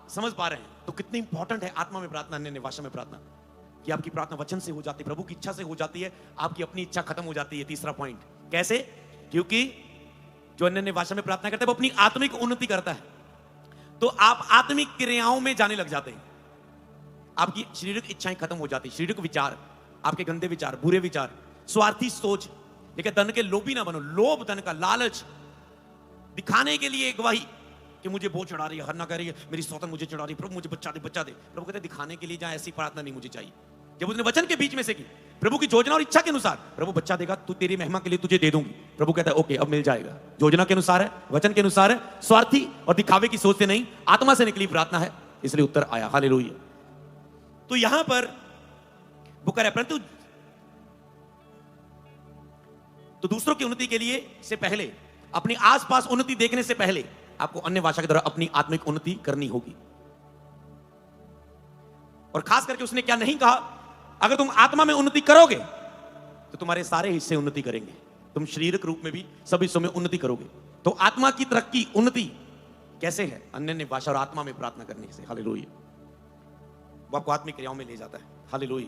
S1: समझ पा रहे हैं तो कितनी इंपॉर्टेंट है आत्मा में प्रार्थना, अन्य भाषा में प्रार्थना, कि आपकी प्रार्थना वचन से हो जाती है, प्रभु की इच्छा से हो जाती है, आपकी अपनी इच्छा खत्म हो जाती है। तीसरा पॉइंट कैसे? क्योंकि जो अन्य भाषा में प्रार्थना करता है वो अपनी आत्मिक उन्नति करता है, तो आप आत्मिक क्रियाओं में जाने लग जाते हैं, आपकी शारीरिक इच्छाएं खत्म हो जाती, शारीरिक विचार, आपके गंदे विचार, बुरे विचार, स्वार्थी सोच, लेकिन धन के लोभी ना बनो। लोभ, धन का लालच, दिखाने के लिए गवाही कि मुझे वो चढ़ा रही है, हर ना कर रही है, मेरी सौतन मुझे चढ़ा रही है, प्रभु मुझे बच्चा दे, बच्चा दे। प्रभु कहते दिखाने के लिए जहां ऐसी प्रार्थना नहीं मुझे चाहिए। जब उसने वचन के बीच में से की, प्रभु की योजना और इच्छा के अनुसार, प्रभु बच्चा देगा, तू तेरी महिमा के लिए तुझे दे दूंगी, प्रभु कहता है ओके अब मिल जाएगा, योजना के अनुसार है, वचन के अनुसार है, स्वार्थी और दिखावे की सोच से नहीं, आत्मा से निकली प्रार्थना है, इसलिए उत्तर आया। हालेलुया। तो यहां पर वो कह रहा है, परंतु तो दूसरों की उन्नति के लिए से पहले, अपनी आसपास उन्नति देखने से पहले आपको अन्य भाषा के द्वारा अपनी आत्मिक उन्नति करनी होगी। और खास करके उसने क्या नहीं कहा, अगर तुम आत्मा में उन्नति करोगे तो तुम्हारे सारे हिस्से उन्नति करेंगे, तुम शारीरिक रूप में भी सब हिस्सों में उन्नति करोगे। तो आत्मा की तरक्की, उन्नति कैसे है? अन्य भाषा और आत्मा में प्रार्थना करने से। हालेलुया। वो आपको आत्मिक क्रियाओं में ले जाता है। हालेलुया।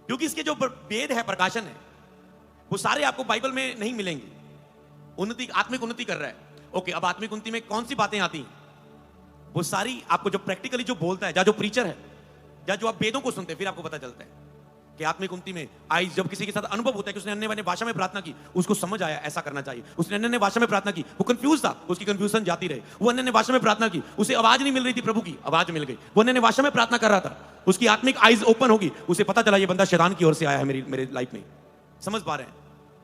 S1: क्योंकि इसके जो वेद है, प्रकाशन है, वो सारे आपको बाइबल में नहीं मिलेंगे। उन्नति, आत्मिक उन्नति कर रहा है, ओके, अब आत्मिक उन्नति में कौन सी बातें आती हैं, वो सारी आपको जो प्रैक्टिकली जो बोलता है, या जो प्रीचर है, या जो आप वेदों को सुनते हैं, फिर आपको पता चलता है कि आत्मिक उन्नति में आई, जब किसी के साथ अनुभव होता है कि उसने अन्य भाषा में प्रार्थना की, उसको समझ आया ऐसा करना चाहिए, उसने अन्य भाषा में प्रार्थना की, वो कंफ्यूज था, उसकी कंफ्यूजन जाती रही, वो अन्य भाषा में प्रार्थना की, उसे आवाज नहीं मिल रही थी, प्रभु की आवाज मिल गई, वो अन्य भाषा में प्रार्थना कर रहा था, उसकी आत्मिक आईज ओपन होगी, उसे पता चला ये बंदा शैतान की ओर से आया है मेरे लाइफ में। समझ पा रहे हैं?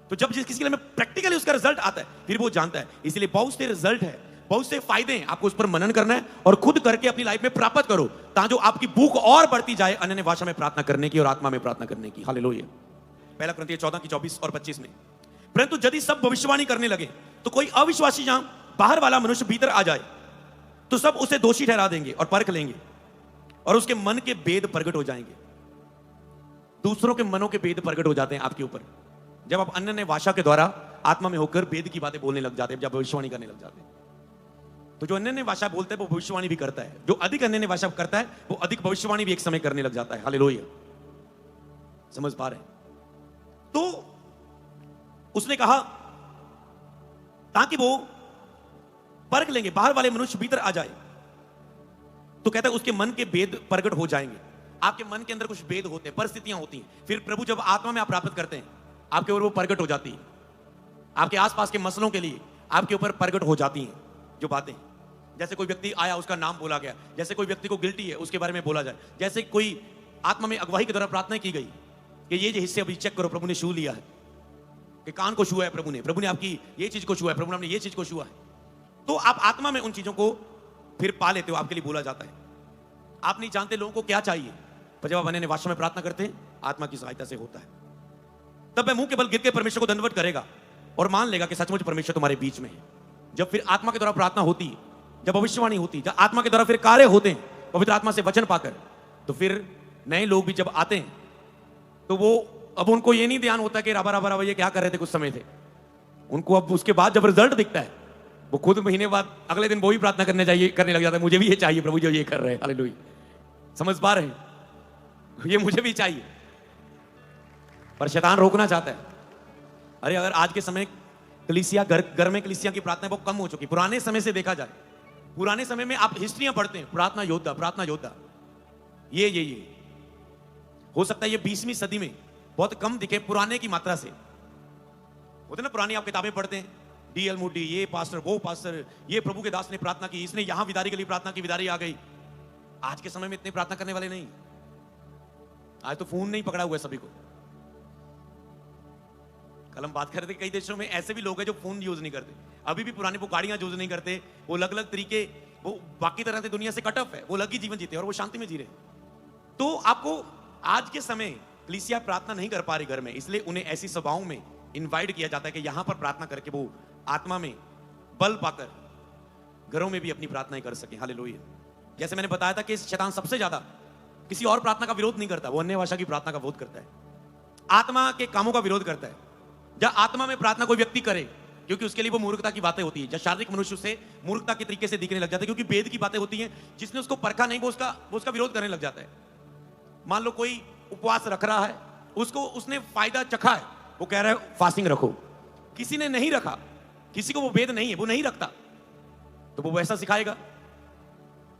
S1: तो जब किसी के लिए प्रैक्टिकली उसका रिजल्ट आता है, फिर वो जानता है। इसलिए बहुत से रिजल्ट है, बहुत से फायदे हैं, आपको उस पर मनन करना है और खुद करके अपनी लाइफ में प्राप्त करो, ताकि आपकी भूख और बढ़ती जाए अन्य भाषा में प्रार्थना करने की और आत्मा में प्रार्थना करने की। हालेलुया। पहला कुरिन्थियों 14 की 24 और 25 में, परंतु यदि सब भविष्यवाणी करने लगे तो कोई अविश्वासी जहां बाहर वाला मनुष्य भीतर आ जाए तो सब उसे दोषी ठहरा देंगे और परख लेंगे और उसके मन के भेद प्रकट हो जाएंगे। दूसरों के मनों के भेद प्रकट हो जाते हैं आपके ऊपर जब आप अन्य भाषा के द्वारा आत्मा में होकर वेद की बातें बोलने लग जाते हैं, जब भविष्यवाणी करने लग जाते हैं। तो जो अन्य भाषा बोलता है वो भविष्यवाणी भी करता है, जो अधिक अन्य भाषा करता है वो अधिक भविष्यवाणी भी एक समय करने लग जाता है। हालेलुया। समझ पा रहे हैं? तो उसने कहा ताकि वो परख लेंगे, बाहर वाले मनुष्य भीतर आ जाए, तो कहता है उसके मन के भेद प्रकट हो जाएंगे। आपके मन के अंदर कुछ भेद होते हैं, परिस्थितियां होती हैं, फिर प्रभु जब आत्मा में आप प्राप्त करते हैं आपके ऊपर वो प्रकट हो जाती है, आपके आसपास के मसलों के लिए आपके ऊपर प्रकट हो जाती हैं जो बातें। जैसे कोई व्यक्ति आया, उसका नाम बोला गया, जैसे कोई व्यक्ति को गिल्टी है उसके बारे में बोला जाए, जैसे कोई आत्मा में अगुवाई के द्वारा प्रार्थना की गई कि ये हिस्से अभी चेक करो, प्रभु ने छू लिया है, कि कान को छुआ है प्रभु ने आपकी ये चीज को छुआ है, प्रभु ने ये चीज को छुआ है, तो आप आत्मा में उन चीजों को फिर पा लेते हो, आपके लिए बोला जाता है। आप नहीं जानते लोगों को क्या चाहिए, पर जब आप अन्य भाषा में प्रार्थना करते हैं आत्मा की सहायता से होता है, तब वह मुंह के बल गिर के परमेश्वर को दंडवत करेगा और मान लेगा कि सचमुच परमेश्वर तुम्हारे बीच में है। जब फिर आत्मा के द्वारा प्रार्थना होती है, जब भविष्यवाणी होती है, जब आत्मा के द्वारा फिर कार्य होते हैं पवित्र आत्मा से वचन पाकर, तो फिर नए लोग भी जब आते हैं तो वो अब उनको ये नहीं ध्यान होता कि राबा राबा राबा ये क्या कर रहे थे कुछ समय थे, उनको अब उसके बाद जब रिजल्ट दिखता है वो खुद महीने बाद अगले दिन वो भी प्रार्थना करने लग जाता है, मुझे भी ये चाहिए प्रभु जो ये कर रहे हैं। हालेलुया। समझ पा रहे हैं? ये मुझे भी चाहिए, पर शैतान रोकना चाहता है। अरे अगर आज के समय कलीसिया घर में कलीसिया की प्रार्थना बहुत कम हो चुकी। पुराने समय से देखा जाए, पुराने समय में आप हिस्ट्रियां पढ़ते हैं, प्रार्थना योद्धा ये हो सकता है ये 20वीं सदी में बहुत कम दिखे पुराने की मात्रा से, होते ना पुरानी आप किताबें पढ़ते हैं, डीएल मूडी, ये पास्टर, वो पास्टर, ये प्रभु के दास ने प्रार्थना की, इसने यहां विदारी के लिए प्रार्थना की, विदारी आ गई। आज के समय में इतने प्रार्थना करने वाले नहीं। आज तो फोन नहीं पकड़ा हुआ है सभी को। कल हम बात कर रहे थे, कई देशों में ऐसे भी लोग हैं जो फोन यूज नहीं करते, अभी भी पुराने वो गाड़ियां यूज नहीं करते, वो अलग अलग तरीके, वो बाकी तरह से दुनिया से कट ऑफ है, वो अलग ही जीवन जीते हैं और वो शांति में जी रहे। तो आपको आज के समय कलीसिया प्रार्थना नहीं कर पा रही घर में, इसलिए उन्हें ऐसी सभाओं में इनवाइट किया जाता है कि यहां पर प्रार्थना करके वो आत्मा में बल पाकर घरों में भी अपनी प्रार्थनाएं कर सके। हालेलुया। जैसे मैंने बताया था कि शैतान सबसे ज्यादा किसी और प्रार्थना का विरोध नहीं करता, वो अन्य भाषा की प्रार्थना का विरोध करता है, आत्मा के कामों का विरोध करता है। जब आत्मा में प्रार्थना कोई व्यक्ति करे, क्योंकि उसके लिए वो मूर्खता की बातें होती है, जब शारीरिक मनुष्य से मूर्खता के तरीके से दिखने लग जाता है, क्योंकि वेद की बातें होती हैं, जिसने उसको परखा नहीं वो उसका विरोध करने लग जाता है। मान लो कोई उपवास रख रहा है, उसको उसने फायदा चखा है, वो कह रहा है फास्टिंग रखो, किसी ने नहीं रखा, किसी को वो वेद नहीं है, वो नहीं रखता, तो वो वैसा सिखाएगा।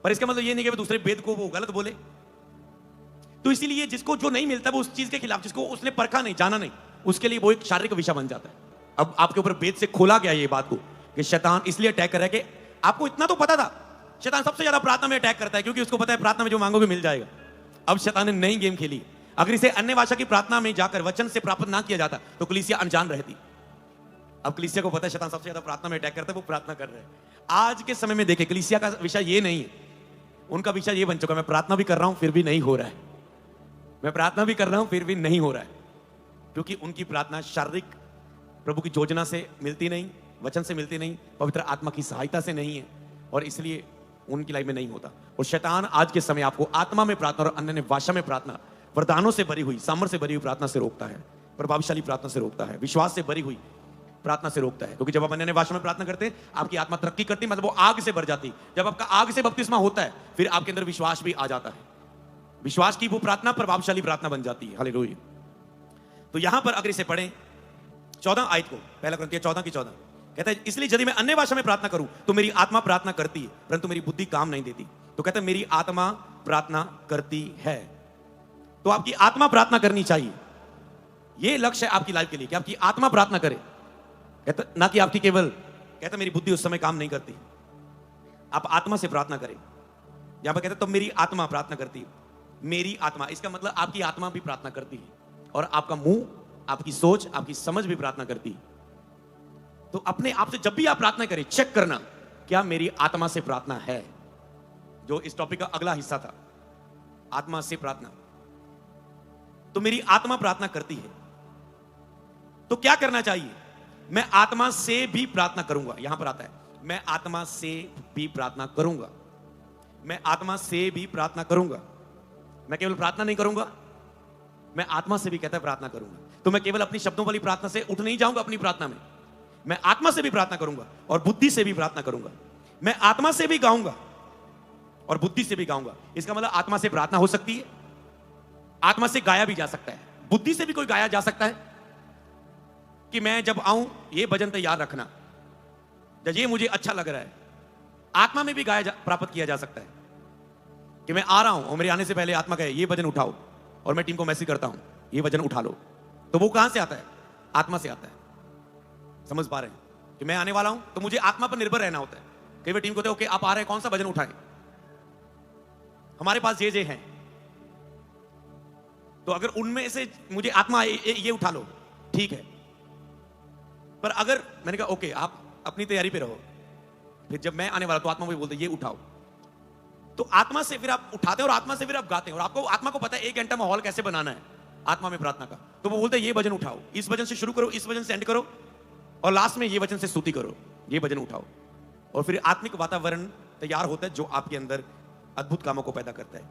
S1: पर इसका मतलब ये नहीं कि वो दूसरे वेद को वो गलत बोले। तो इसीलिए जिसको जो नहीं मिलता वो उस चीज के खिलाफ, जिसको उसने परखा नहीं, जाना नहीं, उसके लिए वो एक शारीरिक विषय बन जाता है। अब आपके ऊपर वेद से खोला गया ये बात को कि शैतान इसलिए अटैक कर रहा है कि आपको इतना तो पता था, शैतान सबसे ज्यादा प्रार्थना में अटैक करता है, क्योंकि उसको पता है प्रार्थना में जो मांगोगे मिल जाएगा। अब शैतान ने नई गेम खेली, अगर इसे अन्य भाषा की प्रार्थना में जाकर वचन से प्राप्त ना किया जाता तो कलीसिया अनजान रहती। अब कलीसिया को पता है शैतान सबसे ज्यादा प्रार्थना में अटैक करता है, वो प्रार्थना कर रहे हैं। आज के समय में देखें, कलीसिया का विषय ये नहीं है, उनका विषय ये बन चुका है, मैं प्रार्थना भी कर रहा हूं फिर भी नहीं हो रहा है, मैं प्रार्थना भी कर रहा हूं फिर भी नहीं हो रहा है, क्योंकि उनकी प्रार्थना शारीरिक प्रभु की योजना से मिलती नहीं, वचन से मिलती नहीं, पवित्र आत्मा की सहायता से नहीं है, और इसलिए उनकी लाइफ में नहीं होता। और शैतान आज के समय आपको आत्मा में प्रार्थना और अन्य भाषा में प्रार्थना, वरदानों से भरी हुई, सामर्थ से भरी हुई प्रार्थना से रोकता है, प्रभावशाली प्रार्थना से रोकता है, विश्वास से भरी हुई प्रार्थना से रोकता है। क्योंकि जब आप अन्य भाषा में प्रार्थना करते हैं, आपकी आत्मा तरक्की करती है, मतलब वो आग से भर जाती है। जब आपका आग से बपतिस्मा होता है, फिर आपके अंदर विश्वास भी आ जाता है, विश्वास की वो प्रार्थना प्रभावशाली प्रार्थना बन जाती है। हालेलुया। तो यहां पर अगर इसे पढ़ें 14 आयत को, पहला कुरिन्थियों 14 की 14 कहता है, इसलिए यदि मैं अन्य भाषा में प्रार्थना करूं तो मेरी आत्मा प्रार्थना करती है, परंतु मेरी बुद्धि काम नहीं देती। तो कहता है मेरी आत्मा प्रार्थना करती है। तो आपकी आत्मा प्रार्थना करनी चाहिए, यह लक्ष्य है आपकी लाइफ के लिए कि आपकी आत्मा प्रार्थना करे, कहता ना कि आपकी केवल, कहता मेरी बुद्धि उस समय काम नहीं करती। आप आत्मा से प्रार्थना करें। यहां पर कहता तो मेरी आत्मा प्रार्थना करती है, मेरी आत्मा, इसका मतलब आपकी आत्मा भी प्रार्थना करती है, और आपका मुंह, आपकी सोच, आपकी समझ भी प्रार्थना करती है। तो अपने आप से जब भी आप प्रार्थना करें, चेक करना क्या मेरी आत्मा से प्रार्थना है। जो इस टॉपिक का अगला हिस्सा था, आत्मा से प्रार्थना। तो मेरी आत्मा प्रार्थना करती है, तो क्या करना चाहिए? मैं आत्मा से भी प्रार्थना करूंगा। यहां पर आता है मैं आत्मा से भी प्रार्थना करूंगा, मैं आत्मा से भी प्रार्थना करूंगा। मैं केवल प्रार्थना नहीं करूंगा, मैं आत्मा से भी कहता है प्रार्थना करूंगा। तो मैं केवल अपनी शब्दों वाली प्रार्थना से उठ नहीं जाऊंगा अपनी प्रार्थना में, मैं आत्मा से भी प्रार्थना करूंगा और बुद्धि से भी प्रार्थना करूंगा। मैं आत्मा से भी गाऊंगा और बुद्धि से भी गाऊंगा। इसका मतलब आत्मा से प्रार्थना हो सकती है, आत्मा से गाया भी जा सकता है, बुद्धि से भी कोई गाया जा सकता है कि मैं जब आऊं ये भजन तैयार रखना, जब ये मुझे अच्छा लग रहा है। आत्मा में भी गाया प्राप्त किया जा सकता है कि मैं आ रहा हूं और मेरे आने से पहले आत्मा कहे ये भजन उठाओ, और मैं टीम को मैसेज करता हूं ये भजन उठा लो। तो वो कहां से आता है? आत्मा से आता है। समझ पा रहे हैं कि मैं आने वाला हूं, तो मुझे आत्मा पर निर्भर रहना होता है। कई बार टीम को कहते ओके आप आ रहे हैं, कौन सा भजन उठाएं, हमारे पास जे हैं, तो अगर उनमें से मुझे आत्मा ये उठा लो, ठीक है। पर अगर मैंने कहा ओके आप अपनी तैयारी पे रहो, फिर जब मैं आने वाला तो आत्मा मुझे बोलते ये उठाओ, तो आत्मा से फिर आप उठाते हैं और आत्मा से फिर आप गाते हैं। और आपको आत्मा को पता है 1 घंटा माहौल कैसे बनाना है आत्मा में प्रार्थना का। तो वो बोलते हैं ये भजन उठाओ, इस भजन से शुरू करो, इस भजन से एंड करो, और लास्ट में ये वचन से स्तुति करो, ये भजन उठाओ। और फिर आत्मिक वातावरण तैयार होता है जो आपके अंदर अद्भुत कामों को पैदा करता है।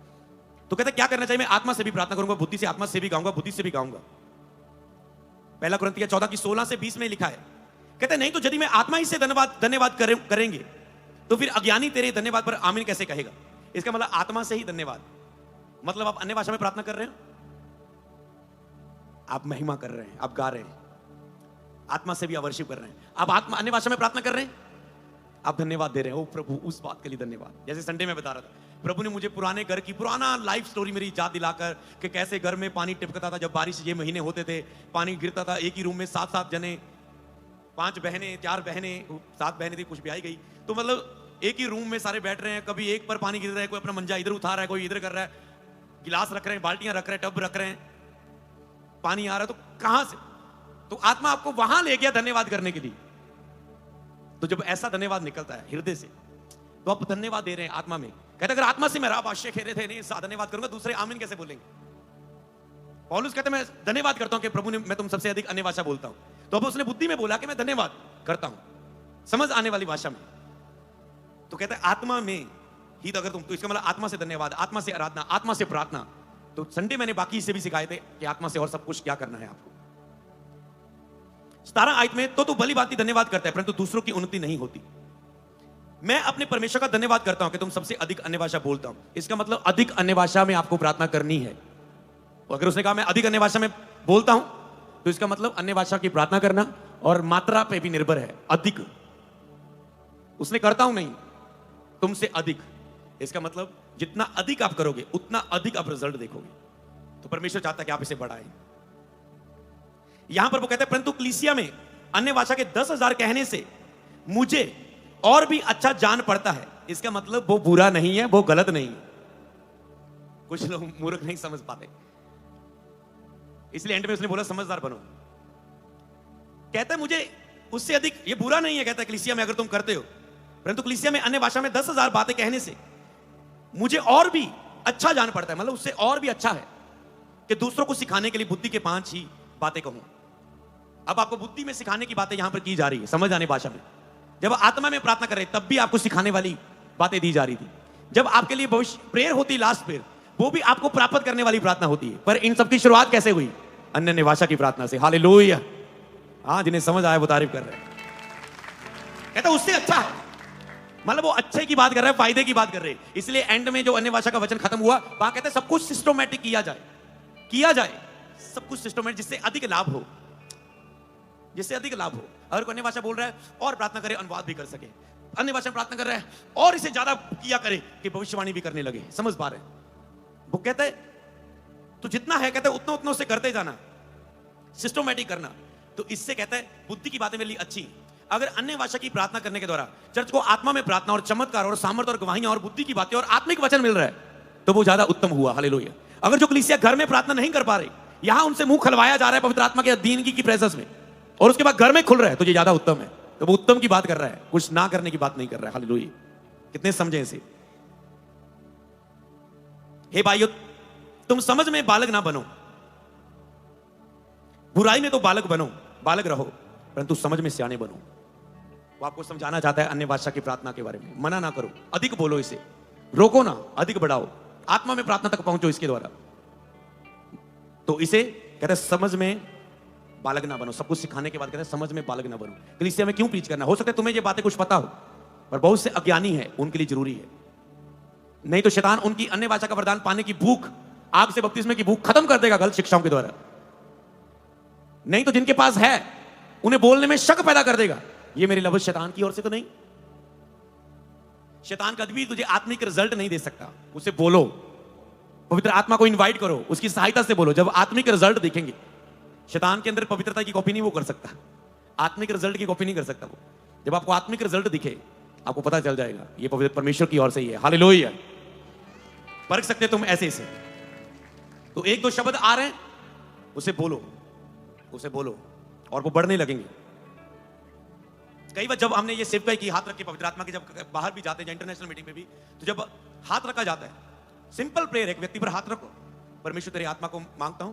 S1: तो कहते हैं क्या करना चाहिए? मैं आत्मा से भी प्रार्थना करूंगा, बुद्धि से, आत्मा से भी गाऊंगा, बुद्धि से भी गाऊंगा। पहला कुरिन्थियों 14 की 16 से 20 में लिखा है, कहते हैं नहीं तो यदि मैं आत्मा ही से धन्यवाद करेंगे तो फिर अज्ञानी तेरे धन्यवाद पर आमीन कैसे कहेगा? इसका मतलब आत्मा से ही धन्यवाद, मतलब आप अन्य भाषा में प्रार्थना कर रहे हो, आप महिमा कर रहे हैं, आप गा रहे हैं, आत्मा से भी आप वर्शिप कर रहे हैं, आप आत्मा अन्य भाषा में प्रार्थना कर रहे हैं, आप धन्यवाद दे रहे हैं। ओ प्रभु उस बात के लिए धन्यवाद। जैसे संडे में बता रहा था, प्रभु ने मुझे पुराने घर की पुराना लाइफ स्टोरी मेरी याद दिलाकर कि कैसे घर में पानी टिपकता था जब बारिश ये महीने होते थे, पानी गिरता था, एक ही रूम में 7-7 जने 5 बहनें, 4 बहनें, 7 बहनें थी, कुछ भी आई गई, तो मतलब एक ही रूम में सारे बैठ रहे हैं, कभी एक पर पानी गिर रहा है, कोई अपना मंजा इधर उठा रहा है, कोई इधर कर रहा है, गिलास रख रहे हैं, बाल्टियां रख रहे हैं, टब रख रहे हैं, पानी आ रहा है, तो कहां से? तो आत्मा आपको वहां ले गया धन्यवाद करने के लिए। तो जब ऐसा धन्यवाद निकलता है हृदय से, तो आप धन्यवाद दे रहे हैं आत्मा में। कहते अगर आत्मा से मैं राब आश्चर्य खेले थे नहीं धन्यवाद करूंगा, दूसरे आमीन कैसे बोलेंगे? पौलुस कहते मैं धन्यवाद करता हूं कि प्रभु ने, मैं तुम सबसे अधिक अन्य भाषा बोलता हूं। तो अब उसने बुद्धि में बोला कि मैं धन्यवाद करता हूं, समझ आने वाली भाषा में। तो कहते हैं आत्मा में ही, तो अगर तुम, तो इसका मतलब आत्मा से धन्यवाद, आत्मा से आराधना, आत्मा से प्रार्थना। तो संडे मैंने बाकी से भी सिखाए थे कि आत्मा से और सब कुछ क्या करना है आपको। 17 आयत में तो तू भली भांति धन्यवाद करता है परंतु दूसरों की उन्नति नहीं होती। मैं अपने परमेश्वर का धन्यवाद करता हूं कि तुम सबसे अधिक अन्य भाषा बोलता हूं। इसका मतलब अधिक अन्य भाषा में आपको प्रार्थना करनी है। अगर उसने कहा मैं अधिक अन्य भाषा में बोलता हूं, तो इसका मतलब अन्य भाषा की प्रार्थना करना और मात्रा पे भी निर्भर है। अधिक उसने करता हूं नहीं, तुमसे अधिक, इसका मतलब जितना अधिक आप करोगे उतना अधिक आप रिजल्ट देखोगे। तो परमेश्वर चाहता है कि आप इसे बढ़ाएं। यहां पर वो कहते हैं परंतु कलीसिया में अन्य भाषा के 10,000 कहने से मुझे और भी अच्छा जान पड़ता है। इसका मतलब वो बुरा नहीं है, वो गलत नहीं है। कुछ लोग मूर्ख नहीं समझ पाते, इसलिए एंड में उसने बोला समझदार बनो। कहता है मुझे उससे अधिक, ये बुरा नहीं है, कहता है कलीसिया में अगर तुम करते हो, परंतु कलीसिया में अन्य भाषा में 10,000 बातें कहने से मुझे और भी अच्छा जान पड़ता है। मतलब उससे और भी अच्छा है कि दूसरों को सिखाने के लिए बुद्धि के 5 ही बातें कहूं। अब आपको बुद्धि में सिखाने की बातें यहां पर की जा रही है, समझ आने भाषा में। जब आत्मा में प्रार्थना कर रहे तब भी आपको सिखाने वाली बातें दी जा रही थी। जब आपके लिए भविष्य प्रेयर होती, लास्ट प्रेयर, वो भी आपको प्राप्त करने वाली प्रार्थना होती है। पर इन सब की शुरुआत कैसे हुई? अन्य भाषा की प्रार्थना से। हालेलुया। हाँ, जिन्हें समझ आया वो तारीफ कर रहे हैं। कहता उससे अच्छा है, मतलब वो अच्छे की बात कर रहे हैं, फायदे की बात कर रहे हैं। इसलिए एंड में जो अन्य भाषा का वचन खत्म हुआ, वहां कहते हैं सब कुछ सिस्टमैटिक किया जाए, सब कुछ सिस्टमैटिक, जिससे अधिक लाभ हो, जिससे अधिक लाभ हो। अगर कोई अन्य भाषा बोल रहा है और प्रार्थना करे, अनुवाद भी कर सके। अन्य भाषा में प्रार्थना कर रहा है और इसे ज्यादा किया करे कि भविष्यवाणी भी करने लगे। समझ पा रहे हैं? वो कहते हैं तो जितना है, कहते हैं उतना उतना उसे करते जाना, सिस्टमैटिक करना। तो इससे कहते हैं बुद्धि की बातें मेरे लिए अच्छी। अगर अन्य भाषा की प्रार्थना करने के द्वारा चर्च को आत्मा में प्रार्थना और चमत्कार और सामर्थ और गवाहियां और बुद्धि की बातें और आत्मिक वचन मिल रहा है, तो वो ज्यादा उत्तम हुआ। हालेलुया। अगर जो कलीसिया घर में प्रार्थना नहीं कर पा रही, यहां उनसे मुंह खलवाया जा रहा है पवित्र आत्मा के अधीनगी की प्रेजेंस में, और उसके बाद घर में खुल रहा है, तो ये ज्यादा उत्तम है। तो वो उत्तम की बात कर रहा है, कुछ ना करने की बात नहीं कर रहा है। हालेलुया। कितने समझे इसे? हे भाइयों, तुम समझ में बालक ना बनो, बुराई में तो बालक बनो, बालक रहो, परंतु समझ में सियाने बनो। वो आपको समझाना चाहता है अन्य भाषा की प्रार्थना के बारे में। मना ना करो, अधिक बोलो, इसे रोको ना, अधिक बढ़ाओ, आत्मा में प्रार्थना तक पहुंचो इसके द्वारा। तो इसे कहते हैं समझ में बालक ना बनो। सब कुछ सिखाने के बाद कहते हैं समझ में बालक ना बनो। कलीसिया में क्यों प्रीच करना? हो सकता है तुम्हें ये बातें कुछ पता हो, पर बहुत से अज्ञानी है, उनके लिए जरूरी है। नहीं तो शैतान उनकी अन्य भाषा का वरदान पाने की भूख, आग से बपतिस्मे की भूख खत्म कर देगा गलत शिक्षाओं के द्वारा। नहीं तो जिनके पास है उन्हें बोलने में शक पैदा कर देगा। ये मेरी लफ्ज शैतान की ओर से तो नहीं। शैतान कभी भी तुझे आत्मिक रिजल्ट नहीं दे सकता। उसे बोलो, पवित्र आत्मा को इनवाइट करो, उसकी सहायता से बोलो। जब आत्मिक रिजल्ट दिखेंगे, शैतान के अंदर पवित्रता की कॉपी नहीं वो कर सकता, आत्मिक रिजल्ट की कॉपी नहीं कर सकता वो। जब आपको आत्मिक रिजल्ट दिखे, आपको पता चल जाएगा ये पवित्र परमेश्वर की ओर से ही है। हालेलुया। परख सकते तुम ऐसे से। तो 1-2 शब्द आ रहे हैं, उसे बोलो, उसे बोलो, और वो बढ़ने लगेंगे। कई बार जब हमने ये सेवकाई की, हाथ रख के पवित्र आत्मा के, जब बाहर भी जाते हैं इंटरनेशनल मीटिंग में भी, तो जब हाथ रखा जाता है, सिंपल प्रेयर, एक व्यक्ति पर हाथ रखो, परमेश्वर तेरी आत्मा को मांगता हूं,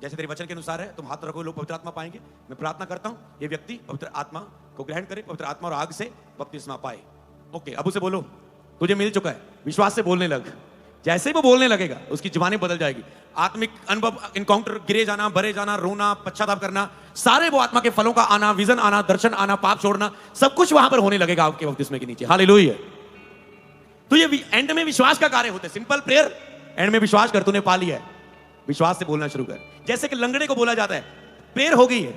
S1: जैसे तेरे वचन के अनुसार है, तुम हाथ रखो, लोग पवित्र आत्मा पाएंगे। मैं प्रार्थना करता हूं ये व्यक्ति पवित्र आत्मा को ग्रहण करे, पवित्र आत्मा और आग से बपतिस्मा पाए। ओके, अब उसे बोलो तुझे मिल चुका है, विश्वास से बोलने लग। जैसे ही वो बोलने लगेगा, उसकी जुबानें बदल जाएगी। आत्मिक अनुभव, इनकाउंटर, गिरे जाना, भरे जाना, रोना, पश्चाताप करना, सारे वो आत्मा के फलों का आना, विजन आना, दर्शन आना, पाप छोड़ना, सब कुछ वहां पर होने लगेगा आपके बपतिस्मे के नीचे। हालेलुया। तो ये एंड में विश्वास का कार्य होता है। सिंपल प्रेयर, एंड में विश्वास कर, तूने पा लिया है, विश्वास से बोलना शुरू कर। जैसे कि लंगड़े को बोला जाता है प्रेयर हो गई है,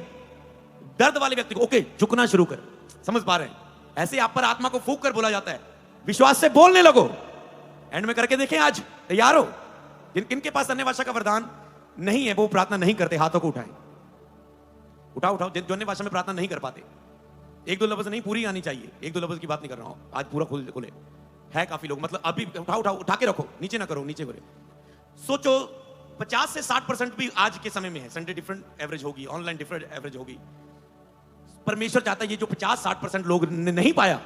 S1: दर्द वाले व्यक्ति को ओके झुकना शुरू कर। समझ पा रहे हैं? ऐसे आप पर आत्मा को फूंक कर बोला जाता है विश्वास से बोलने लगो। एंड में करके देखें, आज तैयार हो? जिनके पास अन्य भाषा का वरदान नहीं है, वो प्रार्थना नहीं करते, हाथों को उठाएं, उठाओ उठाओ, जो अन्य भाषा में प्रार्थना नहीं कर पाते, एक दो लफ्ज नहीं, पूरी आनी चाहिए, एक दो लफ्ज की बात नहीं कर रहा हूं आज, पूरा खुले है काफी लोग, मतलब अभी उठाओ उठाओ, उठा के रखो, नीचे ना करो, नीचे करो। सोचो 50 से 60% भी आज के समय में है, संडे डिफरेंट एवरेज होगी, ऑनलाइन डिफरेंट एवरेज होगी। परमेश्वर चाहता है ये जो 50-60% लोग ने नहीं पाया,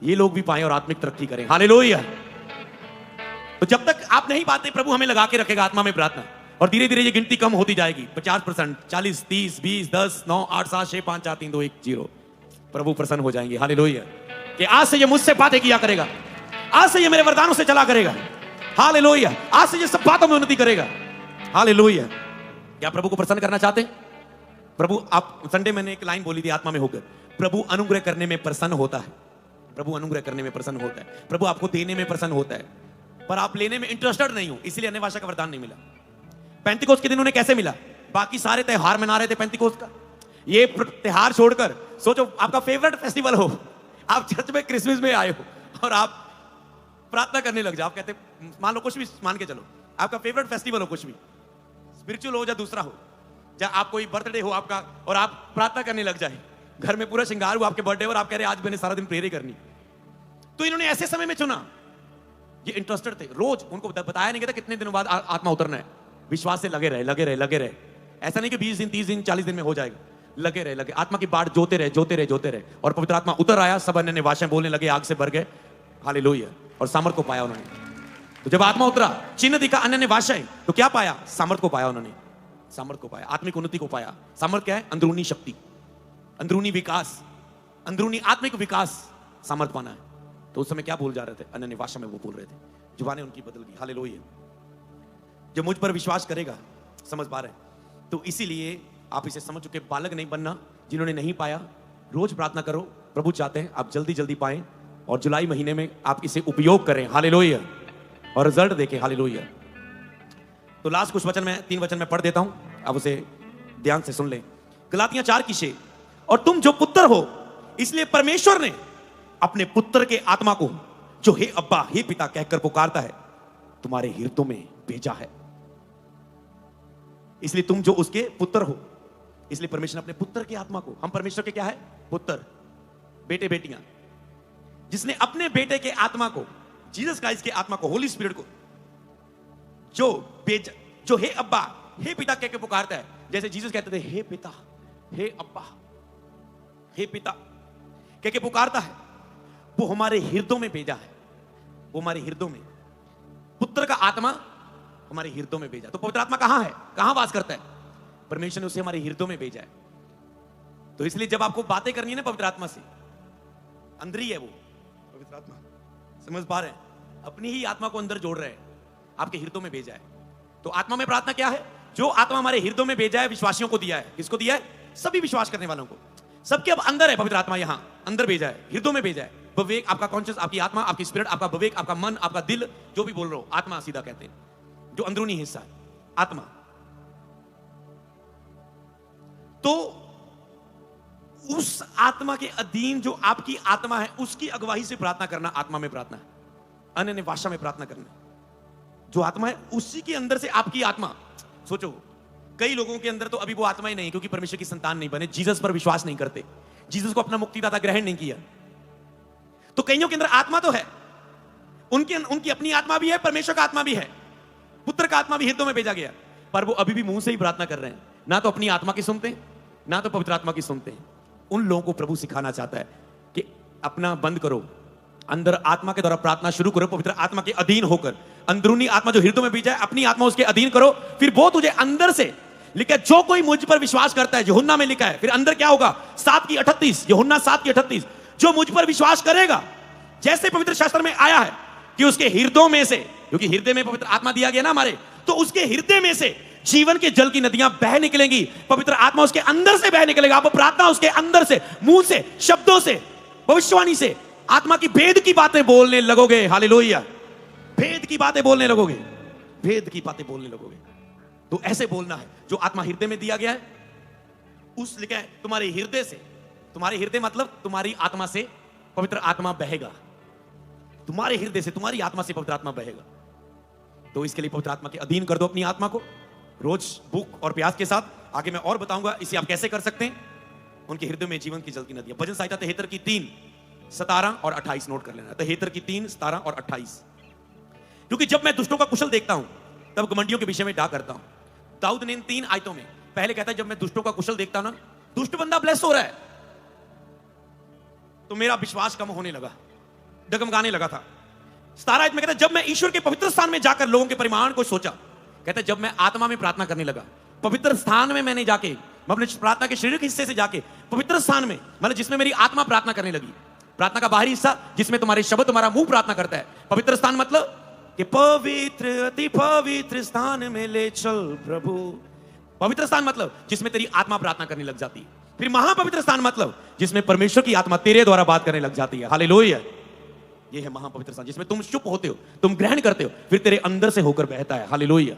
S1: ये लोग भी पाए और आत्मिक तरक्की करें। हालेलुया। तो जब तक आप नहीं पाते, प्रभु हमें लगा के रखेगा आत्मा में प्रार्थना, और धीरे धीरे ये गिनती कम होती जाएगी, 50%, 40, 30, 20, 10, 9, 8, 7, 6, 5, 4, 3, 2, 1, 0। प्रभु प्रसन्न हो जाएंगे। हालेलुया। कि आज से ये मुझसे बातें किया करेगा, आज से ये मेरे वरदानों से चला करेगा। हालेलुया। आज से ये सब बातों में उन्नति करेगा। हालेलुया। क्या प्रभु को प्रसन्न करना चाहते? प्रभु, आप संडे मैंने एक लाइन बोली थी आत्मा में होकर, प्रभु अनुग्रह करने में प्रसन्न होता है। प्रभु अनुग्रह करने में प्रसन्न होता है, प्रभु आपको देने में प्रसन्न होता है, पर आप लेने में इंटरेस्टेड नहीं हो, इसलिए अन्य भाषा का वरदान नहीं मिला। पेंतिकोस्त के दिन उन्हें कैसे मिला? बाकी सारे त्योहार मना रहे थे पेंतिकोस्त का, ये त्योहार छोड़कर सोचो आपका फेवरेट फेस्टिवल हो, आप चर्च में क्रिसमस में आए हो और आप प्रार्थना करने लग जाओ। आप कहते मान लो कुछ भी मान के चलो, आपका फेवरेट फेस्टिवल हो, कुछ भी स्पिरिचुअल हो या दूसरा हो, चाहे आप कोई बर्थडे हो आपका और आप प्रार्थना करने लग जाए, घर में पूरा श्रृंगार हुआ आपके बर्थडे और आप कह रहे आज मैंने सारा दिन प्रेयर करनी। तो इन्होंने ऐसे समय में चुना, ये इंटरेस्टेड थे, रोज उनको बताया नहीं गया था कितने दिनों बाद आत्मा उतरना है, विश्वास से लगे रहे लगे रहे लगे रहे। ऐसा नहीं कि 20 दिन 30 दिन 40 दिन में हो जाएगा, लगे रहे लगे, आत्मा की बाट जोते रहे जोते रहे जोते रहे, और पवित्र आत्मा उतर आया, सब अन्य भाषाएं बोलने लगे, आग से भर गए। हालेलुया। और सामर्थ को पाया उन्होंने। तो जब आत्मा उतरा, चिन्ह दिखा, अन्य भाषाएं, तो क्या पाया? सामर्थ को पाया उन्होंने, सामर्थ को पाया, आत्मिक उन्नति को पाया। सामर्थ क्या है? अंदरूनी शक्ति, अंदरूनी विकास, अंदरूनी आत्मिक विकास, सामर्थ पाना है। तो उस समय क्या बोल जा रहे थे? अन्य भाषा में वो बोल रहे थे, जुबानें उनकी बदल गई। हालेलुया। जो मुझ पर विश्वास करेगा, समझ पा रहे हैं? तो इसीलिए आप इसे समझ चुके, बालक नहीं बनना। जिन्होंने नहीं पाया, रोज प्रार्थना करो, प्रभु चाहते हैं आप जल्दी जल्दी पाएं, और जुलाई महीने में आप इसे उपयोग करें। हालेलुया। और रिजल्ट देखें। हालेलुया। तो लास्ट कुछ वचन में, 3 वचन में पढ़ देता हूं, आप उसे ध्यान से सुन लें। गलातियां 4:6, और तुम जो पुत्र हो, इसलिए परमेश्वर ने अपने पुत्र के आत्मा को, जो हे अब्बा हे पिता कहकर पुकारता है, तुम्हारे हृदयों में भेजा है। इसलिए तुम जो उसके पुत्र हो, इसलिए परमेश्वर ने अपने पुत्र के आत्मा को, हम परमेश्वर के क्या है? पुत्र, बेटे बेटियां। जिसने अपने बेटे के आत्मा को, जीसस क्राइस्ट के आत्मा को, होली स्पिरिट को, जो हे अब्बा हे पिता कह के पुकारता है, जैसे जीसस कहते थे हे पिता, हे अब्बा, हे पिता कह के पुकारता है, वो हमारे हृदयों में भेजा है। वो हमारे हृदयों में, पुत्र का आत्मा हमारे हृदयों में भेजा। तो पवित्र आत्मा कहां है? कहां वास करता है? परमेश्वर ने उसे हमारे हृदयों में भेजा है। तो इसलिए जब आपको बातें करनी है ना पवित्र आत्मा से, अंदर ही है वो पवित्र आत्मा, समझ पा रहे हैं? अपनी ही आत्मा को अंदर जोड़ रहे हैं, आपके हृदयों में भेजा है। तो आत्मा में प्रार्थना क्या है? जो आत्मा हमारे हृदयों में भेजा है, विश्वासियों को दिया है। किसको दिया है? सभी विश्वास करने वालों को। सबके अब अंदर है पवित्र आत्मा, यहां अंदर भेजा है, हृदयों में भेजा है। विवेक, आपका कॉन्शियस, आपकी आत्मा, आपकी स्पिरिट, आपका विवेक, आपका मन, आपका दिल, जो भी बोल रहे हो, आत्मा सीधा कहते हैं, जो अंदरूनी हिस्सा है आत्मा। तो उस आत्मा के अधीन जो आपकी आत्मा है, उसकी अगुवाई से प्रार्थना करना आत्मा में प्रार्थना है, अन्य भाषा में प्रार्थना करना। जो आत्मा है उसी के अंदर से आपकी आत्मा, सोचो कई लोगों के अंदर तो अभी वो आत्मा ही नहीं, क्योंकि परमेश्वर की संतान नहीं बने, जीसस पर विश्वास नहीं करते, जीसस को अपना मुक्तिदाता ग्रहण नहीं किया। तो कईयों के अंदर आत्मा तो है, उनकी अपनी आत्मा भी है, परमेश्वर का आत्मा भी है, पुत्र का आत्मा भी हृदयों में भेजा गया, पर वो अभी भी मुंह से ही प्रार्थना कर रहे हैं, ना तो अपनी आत्मा की सुनते हैं, ना तो पवित्र आत्मा की सुनते हैं। उन लोगों को प्रभु सिखाना चाहता है कि अपना बंद करो, अंदर आत्मा के द्वारा प्रार्थना शुरू करो, पवित्र आत्मा के अधीन होकर। अंदरूनी आत्मा जो हृदय में भेजा है, अपनी आत्मा उसके अधीन करो, फिर वो तुझे अंदर से लिखा है, जो कोई मुझ पर विश्वास करता है, यूहन्ना में लिखा है। फिर अंदर क्या होगा? 7:38, यूहन्ना 7:38, जो मुझ पर विश्वास करेगा, जैसे पवित्र शास्त्र में आया है कि उसके हृदयों में से, क्योंकि हृदय में पवित्र आत्मा दिया गया ना हमारे, तो उसके हृदय में से जीवन के जल की नदियां बह निकलेंगी। पवित्र आत्मा उसके अंदर से बह निकलेगा। आप प्रार्थना उसके अंदर से, मुंह से, शब्दों से, भविष्यवाणी से, आत्मा की भेद की बातें बोलने लगोगे। हालेलुया। भेद की बातें बोलने लगोगे, भेद की बातें बोलने लगोगे। तो ऐसे बोलना है, जो आत्मा हृदय में दिया गया है, उस लिखा है तुम्हारे हृदय से, तुम्हारे हृदय मतलब तुम्हारी आत्मा से पवित्र आत्मा बहेगा, तुम्हारे हृदय से, तुम्हारी आत्मा से पवित्र आत्मा बहेगा। तो इसके लिए पवित्र आत्मा के अधीन कर दो अपनी आत्मा को, रोज भूख और प्यास के साथ। आगे मैं और बताऊंगा इसे आप कैसे कर सकते हैं। उनके हृदय में जीवन की जलती नदियां। भजन संहिता 73 की 3, 17 और 28 नोट कर लेना। 73 की 3, 17 और 28। क्योंकि जब मैं दुष्टों का कुशल देखता हूं तब घमंडियों के विषय में डाक करता हूं। दाऊद ने इन 3 आयतों में पहले कहता है जब मैं दुष्टों का कुशल देखता ना, दुष्ट बंदा ब्लेस हो रहा है तो मेरा विश्वास कम होने लगा, डगमगाने लगा था। 17 आयत में कहता है जब मैं ईश्वर के पवित्र स्थान में जाकर लोगों के परिमाण को सोचा, कहता है जब मैं आत्मा में प्रार्थना करने लगा, पवित्र स्थान में मैंने जाके, मैं अपने प्रार्थना के शारीरिक हिस्से से जाके पवित्र स्थान में, मतलब जिसमें मेरी आत्मा प्रार्थना करने लगी, प्रार्थना का बाहरी हिस्सा जिसमें तुम्हारे शब्द, तुम्हारा मुंह प्रार्थना करता है। पवित्र स्थान मतलब कि पवित्र अति पवित्र स्थान में ले चल प्रभु। पवित्र स्थान मतलब जिसमें तेरी आत्मा प्रार्थना करने लग जाती है। फिर महापवित्र स्थान मतलब जिसमें परमेश्वर की आत्मा तेरे द्वारा बात करने लग जाती है। हालेलुया। ये है महापवित्र स्थान जिसमें तुम चुप होते हो, तुम ग्रहण करते हो, फिर तेरे अंदर से होकर बहता है। हालेलुया।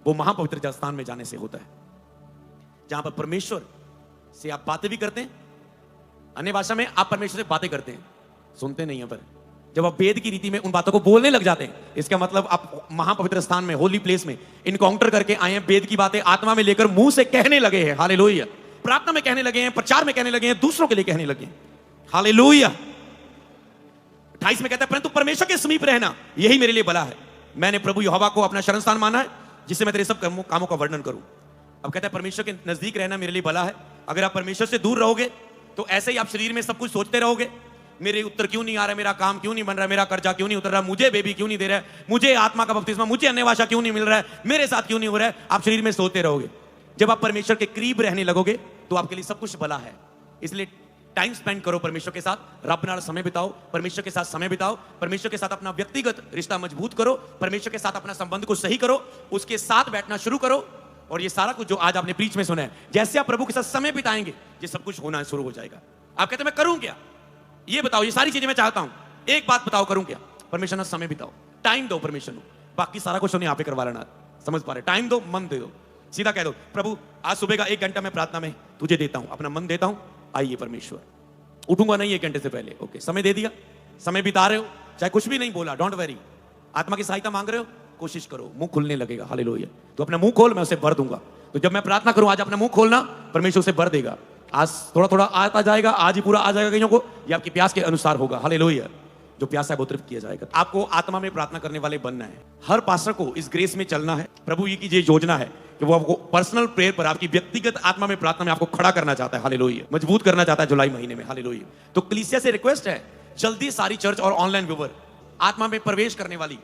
S1: वो महापवित्र स्थान में जाने से होता है जहां पर परमेश्वर से आप बातें भी करते हैं। अन्य भाषा में आप परमेश्वर से बातें करते हैं, सुनते नहीं है, पर जब आप वेद की रीति में उन बातों को बोलने लग जाते हैं, इसका मतलब आप महापवित्र स्थान में, होली प्लेस में इनकाउंटर करके आए हैं। वेद की बातें आत्मा में लेकर मुंह से कहने लगे हैं। हालेलुया। प्रार्थना में कहने लगे हैं, प्रचार में कहने लगे हैं, दूसरों के लिए कहने लगे हैं। हालेलुया। 28 में कहता है परंतु परमेश्वर के समीप रहना यही मेरे लिए भला है। मैंने प्रभु यहोवा को अपना शरण स्थान माना है जिससे मैं तेरे सब कामों का वर्णन करूं। अब कहता है परमेश्वर के नजदीक रहना मेरे लिए भला है। अगर आप परमेश्वर से दूर रहोगे तो ऐसे ही आप शरीर में सब कुछ सोचते रहोगे, मेरे उत्तर क्यों नहीं आ रहा है, मेरा काम क्यों नहीं बन रहा है, मेरा कर्जा क्यों नहीं उतर रहा, मुझे बेबी क्यों नहीं दे रहा है, मुझे आत्मा का बपतिस्मा, मुझे अन्य भाषा क्यों नहीं मिल रहा है, मेरे साथ क्यों नहीं हो रहा है। आप शरीर में सोते रहोगे। जब आप परमेश्वर के करीब रहने लगोगे तो आपके लिए सब कुछ भला है। इसलिए टाइम स्पेंड करो परमेश्वर के साथ, रब नाल समय बिताओ, परमेश्वर के साथ समय बिताओ, परमेश्वर के साथ अपना व्यक्तिगत रिश्ता मजबूत करो, परमेश्वर के साथ अपना संबंध को सही करो, उसके साथ बैठना शुरू करो। और ये सारा कुछ जो आज आपने प्रीच में सुना है, जैसे आप प्रभु के साथ समय बिताएंगे ये सब कुछ होना शुरू हो जाएगा। आप कहते हैं मैं करूं क्या, ये बताओ, ये सारी चीजें मैं चाहता हूं, एक बात बताओ करूं क्या। परमेश्वर से समय बिताओ, टाइम दो परमेश्वर को, बाकी सारा कुछ नहीं आप ही करवा लेना। समझ पा रहे? टाइम दो, मन दे दो, सीधा कह दो प्रभु आज सुबह का 1 घंटा मैं प्रार्थना में तुझे देता हूं, अपना मन देता हूं, आइए परमेश्वर। उठूंगा नहीं 1 घंटे से पहले, ओके, समय दे दिया, समय बिता रहे हो, चाहे कुछ भी नहीं बोला, डोंट वेरी, आत्मा की सहायता मांग रहे हो, कोशिश करो, मुंह खुलने लगेगा। हालेलुया। तो अपना मुंह खोल, मैं उसे भर दूंगा। तो जब मैं प्रार्थना करूं आज अपना मुंह खोलना, परमेश्वर उसे भर देगा। आज थोड़ा थोड़ा आता जाएगा, आज ही पूरा आ जाएगा कईयों को, ये आपकी प्यास के अनुसार होगा। हालेलुया। जो प्यासा है वो तृप्त किया जाएगा। आपको आत्मा में प्रार्थना करने वाले बनना है। हर पास्टर को इस ग्रेस में चलना है। प्रभु ये की योजना है कि वो आपको पर्सनल प्रेयर पर, आपकी व्यक्तिगत आत्मा में प्रार्थना में आपको खड़ा करना चाहता है। हालेलुया। मजबूत करना चाहता है जुलाई महीने में। हालेलुया। तो कलीसिया से रिक्वेस्ट है, जल्दी सारी चर्च और ऑनलाइन व्यूअर आत्मा में प्रवेश करने वाली